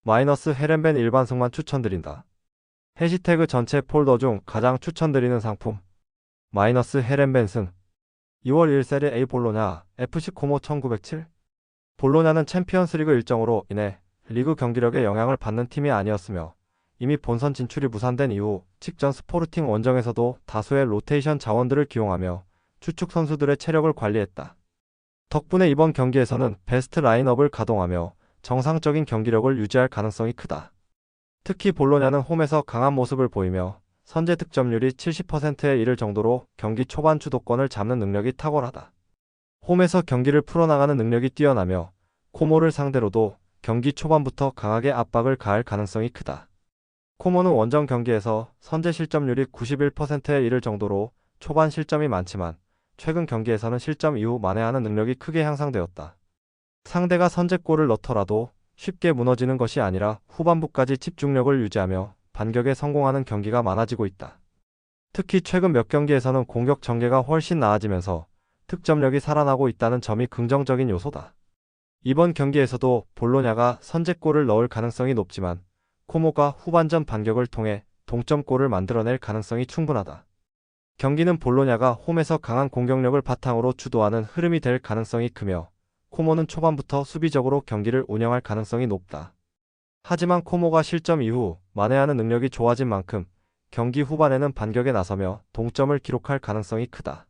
마이너스 헤렌벤 일반승만 추천드린다. 해시태그 전체 폴더 중 가장 추천드리는 상품. 마이너스 헤렌벤 승. 2월 1 세리 A 볼로냐 FC 코모 1907. 볼로냐는 챔피언스리그 일정으로 인해 리그 경기력에 영향을 받는 팀이 아니었으며 이미 본선 진출이 무산된 이후 직전 스포르팅 원정에서도 다수의 로테이션 자원들을 기용하며 주축 선수들의 체력을 관리했다. 덕분에 이번 경기에서는 베스트 라인업을 가동하며 정상적인 경기력을 유지할 가능성이 크다. 특히 볼로냐는 홈에서 강한 모습을 보이며 선제 득점률이 70%에 이를 정도로 경기 초반 주도권을 잡는 능력이 탁월하다. 홈에서 경기를 풀어나가는 능력이 뛰어나며 코모를 상대로도 경기 초반부터 강하게 압박을 가할 가능성이 크다. 코모는 원정 경기에서 선제 실점률이 91%에 이를 정도로 초반 실점이 많지만 최근 경기에서는 실점 이후 만회하는 능력이 크게 향상되었다. 상대가 선제골을 넣더라도 쉽게 무너지는 것이 아니라 후반부까지 집중력을 유지하며 반격에 성공하는 경기가 많아지고 있다. 특히 최근 몇 경기에서는 공격 전개가 훨씬 나아지면서 득점력이 살아나고 있다는 점이 긍정적인 요소다. 이번 경기에서도 볼로냐가 선제골을 넣을 가능성이 높지만 코모가 후반전 반격을 통해 동점골을 만들어낼 가능성이 충분하다. 경기는 볼로냐가 홈에서 강한 공격력을 바탕으로 주도하는 흐름이 될 가능성이 크며 코모는 초반부터 수비적으로 경기를 운영할 가능성이 높다. 하지만 코모가 실점 이후 만회하는 능력이 좋아진 만큼 경기 후반에는 반격에 나서며 동점을 기록할 가능성이 크다.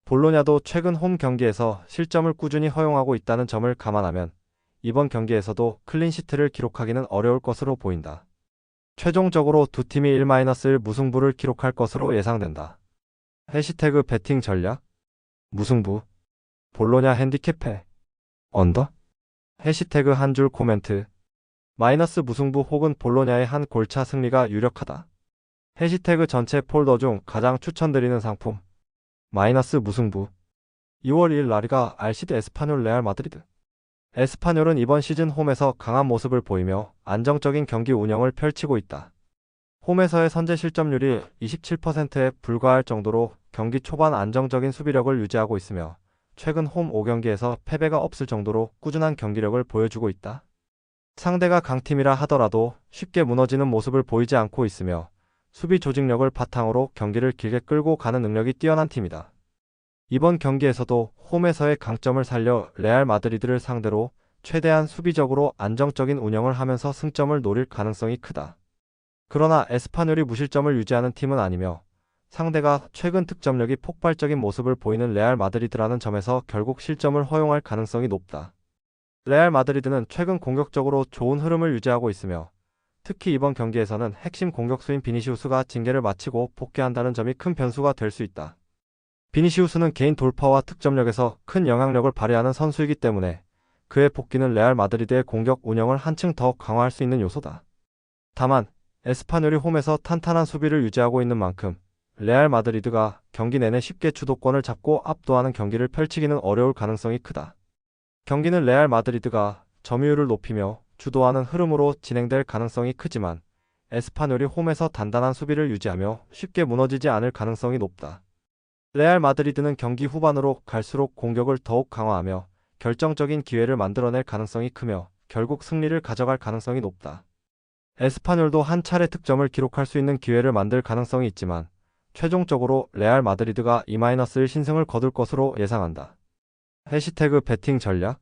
볼로냐도 최근 홈 경기에서 실점을 꾸준히 허용하고 있다는 점을 감안하면 이번 경기에서도 클린시트를 기록하기는 어려울 것으로 보인다. 최종적으로 두 팀이 1-1 무승부를 기록할 것으로 예상된다. 해시태그 배팅 전략? 무승부. 볼로냐 핸디캡해. 언더? 해시태그 한 줄 코멘트. 마이너스 무승부 혹은 볼로냐의 한 골차 승리가 유력하다. 해시태그 전체 폴더 중 가장 추천드리는 상품. 마이너스 무승부. 2월 2일 라리가 RCD 에스파뇰 레알 마드리드. 에스파뇰은 이번 시즌 홈에서 강한 모습을 보이며 안정적인 경기 운영을 펼치고 있다. 홈에서의 선제 실점률이 27%에 불과할 정도로 경기 초반 안정적인 수비력을 유지하고 있으며 최근 홈 5경기에서 패배가 없을 정도로 꾸준한 경기력을 보여주고 있다. 상대가 강팀이라 하더라도 쉽게 무너지는 모습을 보이지 않고 있으며 수비 조직력을 바탕으로 경기를 길게 끌고 가는 능력이 뛰어난 팀이다. 이번 경기에서도 홈에서의 강점을 살려 레알 마드리드를 상대로 최대한 수비적으로 안정적인 운영을 하면서 승점을 노릴 가능성이 크다. 그러나 에스파뇰이 무실점을 유지하는 팀은 아니며 상대가 최근 득점력이 폭발적인 모습을 보이는 레알 마드리드라는 점에서 결국 실점을 허용할 가능성이 높다. 레알 마드리드는 최근 공격적으로 좋은 흐름을 유지하고 있으며 특히 이번 경기에서는 핵심 공격수인 비니시우스가 징계를 마치고 복귀한다는 점이 큰 변수가 될 수 있다. 비니시우스는 개인 돌파와 득점력에서 큰 영향력을 발휘하는 선수이기 때문에 그의 복귀는 레알 마드리드의 공격 운영을 한층 더 강화할 수 있는 요소다. 다만 에스파뇰이 홈에서 탄탄한 수비를 유지하고 있는 만큼 레알 마드리드가 경기 내내 쉽게 주도권을 잡고 압도하는 경기를 펼치기는 어려울 가능성이 크다. 경기는 레알 마드리드가 점유율을 높이며 주도하는 흐름으로 진행될 가능성이 크지만 에스파뇰이 홈에서 단단한 수비를 유지하며 쉽게 무너지지 않을 가능성이 높다. 레알 마드리드는 경기 후반으로 갈수록 공격을 더욱 강화하며 결정적인 기회를 만들어낼 가능성이 크며 결국 승리를 가져갈 가능성이 높다. 에스파뇰도 한 차례 득점을 기록할 수 있는 기회를 만들 가능성이 있지만 최종적으로 레알 마드리드가 2-1 신승을 거둘 것으로 예상한다. 해시태그 배팅 전략?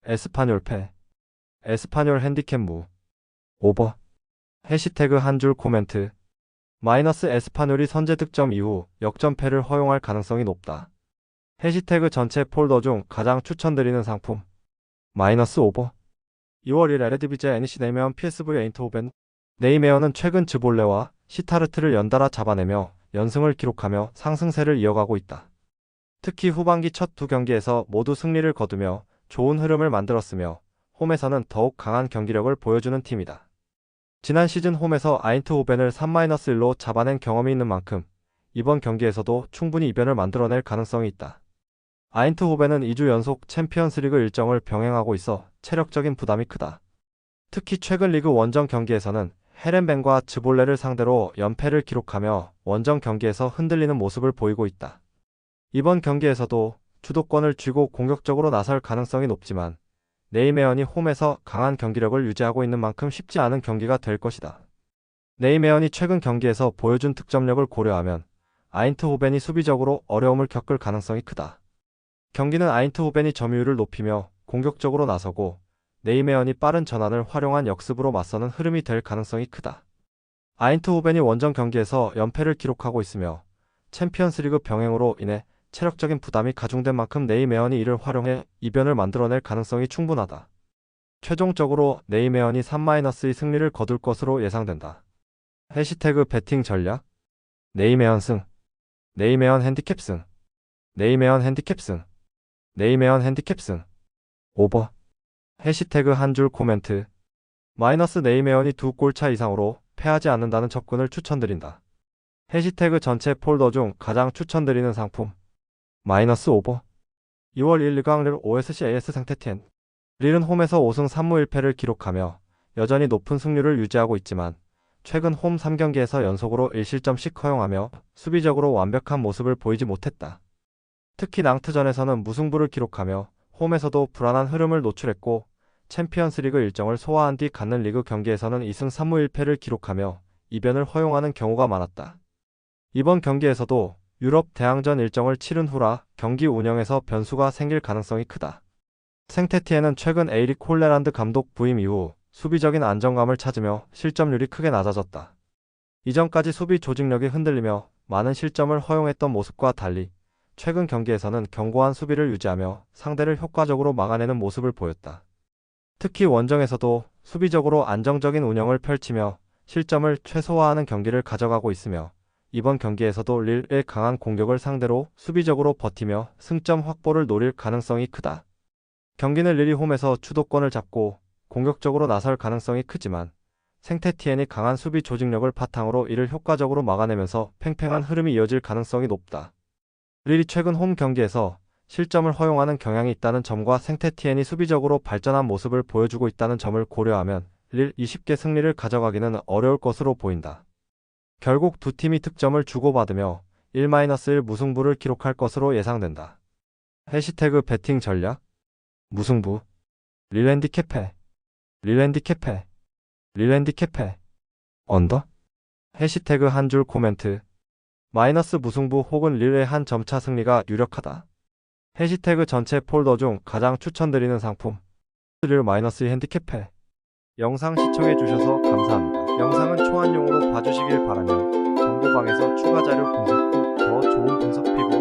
에스파뇰 패. 에스파뇰 핸디캡 무. 오버. 해시태그 한 줄 코멘트. 마이너스 에스파뇰이 선제 득점 이후 역전패를 허용할 가능성이 높다. 해시태그 전체 폴더 중 가장 추천드리는 상품. 마이너스 오버. 2월 1일 에레디비제 NEC 네이메어 PSV 에인트호벤. 네이메어는 최근 즈볼레와 시타르트를 연달아 잡아내며 연승을 기록하며 상승세를 이어가고 있다. 특히 후반기 첫 두 경기에서 모두 승리를 거두며 좋은 흐름을 만들었으며 홈에서는 더욱 강한 경기력을 보여주는 팀이다. 지난 시즌 홈에서 아인트호벤을 3-1로 잡아낸 경험이 있는 만큼 이번 경기에서도 충분히 이변을 만들어낼 가능성이 있다. 아인트호벤은 2주 연속 챔피언스리그 일정을 병행하고 있어 체력적인 부담이 크다. 특히 최근 리그 원정 경기에서는 헤렌벤과 즈볼레를 상대로 연패를 기록하며 원정 경기에서 흔들리는 모습을 보이고 있다. 이번 경기에서도 주도권을 쥐고 공격적으로 나설 가능성이 높지만 네이메언이 홈에서 강한 경기력을 유지하고 있는 만큼 쉽지 않은 경기가 될 것이다. 네이메언이 최근 경기에서 보여준 득점력을 고려하면 아인트호벤이 수비적으로 어려움을 겪을 가능성이 크다. 경기는 아인트호벤이 점유율을 높이며 공격적으로 나서고 네이메언이 빠른 전환을 활용한 역습으로 맞서는 흐름이 될 가능성이 크다. 아인트호벤이 원정 경기에서 연패를 기록하고 있으며 챔피언스리그 병행으로 인해 체력적인 부담이 가중된 만큼 네이메언이 이를 활용해 이변을 만들어낼 가능성이 충분하다. 최종적으로 네이메언이 3-2 승리를 거둘 것으로 예상된다. 해시태그 배팅 전략 네이메언 승 네이메언 핸디캡 승 네이메언 핸디캡 승 네이메언 핸디캡 승 오버 해시태그 한 줄 코멘트 마이너스 네이메언이 2골 차 이상으로 패하지 않는다는 접근을 추천드린다. 해시태그 전체 폴더 중 가장 추천드리는 상품 마이너스 오버 2월 1, 2강 릴 OSC AS 상태텐 릴은 홈에서 5승 3무 1패를 기록하며 여전히 높은 승률을 유지하고 있지만 최근 홈 3경기에서 연속으로 1실점씩 허용하며 수비적으로 완벽한 모습을 보이지 못했다. 특히 낭트전에서는 무승부를 기록하며 홈에서도 불안한 흐름을 노출했고 챔피언스리그 일정을 소화한 뒤 갖는 리그 경기에서는 2승 3무 1패를 기록하며 이변을 허용하는 경우가 많았다. 이번 경기에서도 유럽 대항전 일정을 치른 후라 경기 운영에서 변수가 생길 가능성이 크다. 생테티엔은 최근 에이릭 홀레란드 감독 부임 이후 수비적인 안정감을 찾으며 실점률이 크게 낮아졌다. 이전까지 수비 조직력이 흔들리며 많은 실점을 허용했던 모습과 달리 최근 경기에서는 견고한 수비를 유지하며 상대를 효과적으로 막아내는 모습을 보였다. 특히 원정에서도 수비적으로 안정적인 운영을 펼치며 실점을 최소화하는 경기를 가져가고 있으며 이번 경기에서도 릴의 강한 공격을 상대로 수비적으로 버티며 승점 확보를 노릴 가능성이 크다. 경기는 릴이 홈에서 주도권을 잡고 공격적으로 나설 가능성이 크지만 생테티엔이 강한 수비 조직력을 바탕으로 이를 효과적으로 막아내면서 팽팽한 흐름이 이어질 가능성이 높다. 릴이 최근 홈 경기에서 실점을 허용하는 경향이 있다는 점과 생테티엔이 수비적으로 발전한 모습을 보여주고 있다는 점을 고려하면 릴 20개 승리를 가져가기는 어려울 것으로 보인다. 결국 두 팀이 득점을 주고받으며 1-1 무승부를 기록할 것으로 예상된다. 해시태그 배팅 전략 무승부 릴 핸디캡해 릴 핸디캡해 릴 핸디캡해 언더 해시태그 한 줄 코멘트 마이너스 무승부 혹은 릴의 한 점차 승리가 유력하다. 해시태그 전체 폴더 중 가장 추천드리는 상품 릴 마이너스 핸디캡해 영상 시청해주셔서 감사합니다. 영상은 초안용으로 봐주시길 바라며 정보방에서 추가 자료 분석 후 더 좋은 분석 피부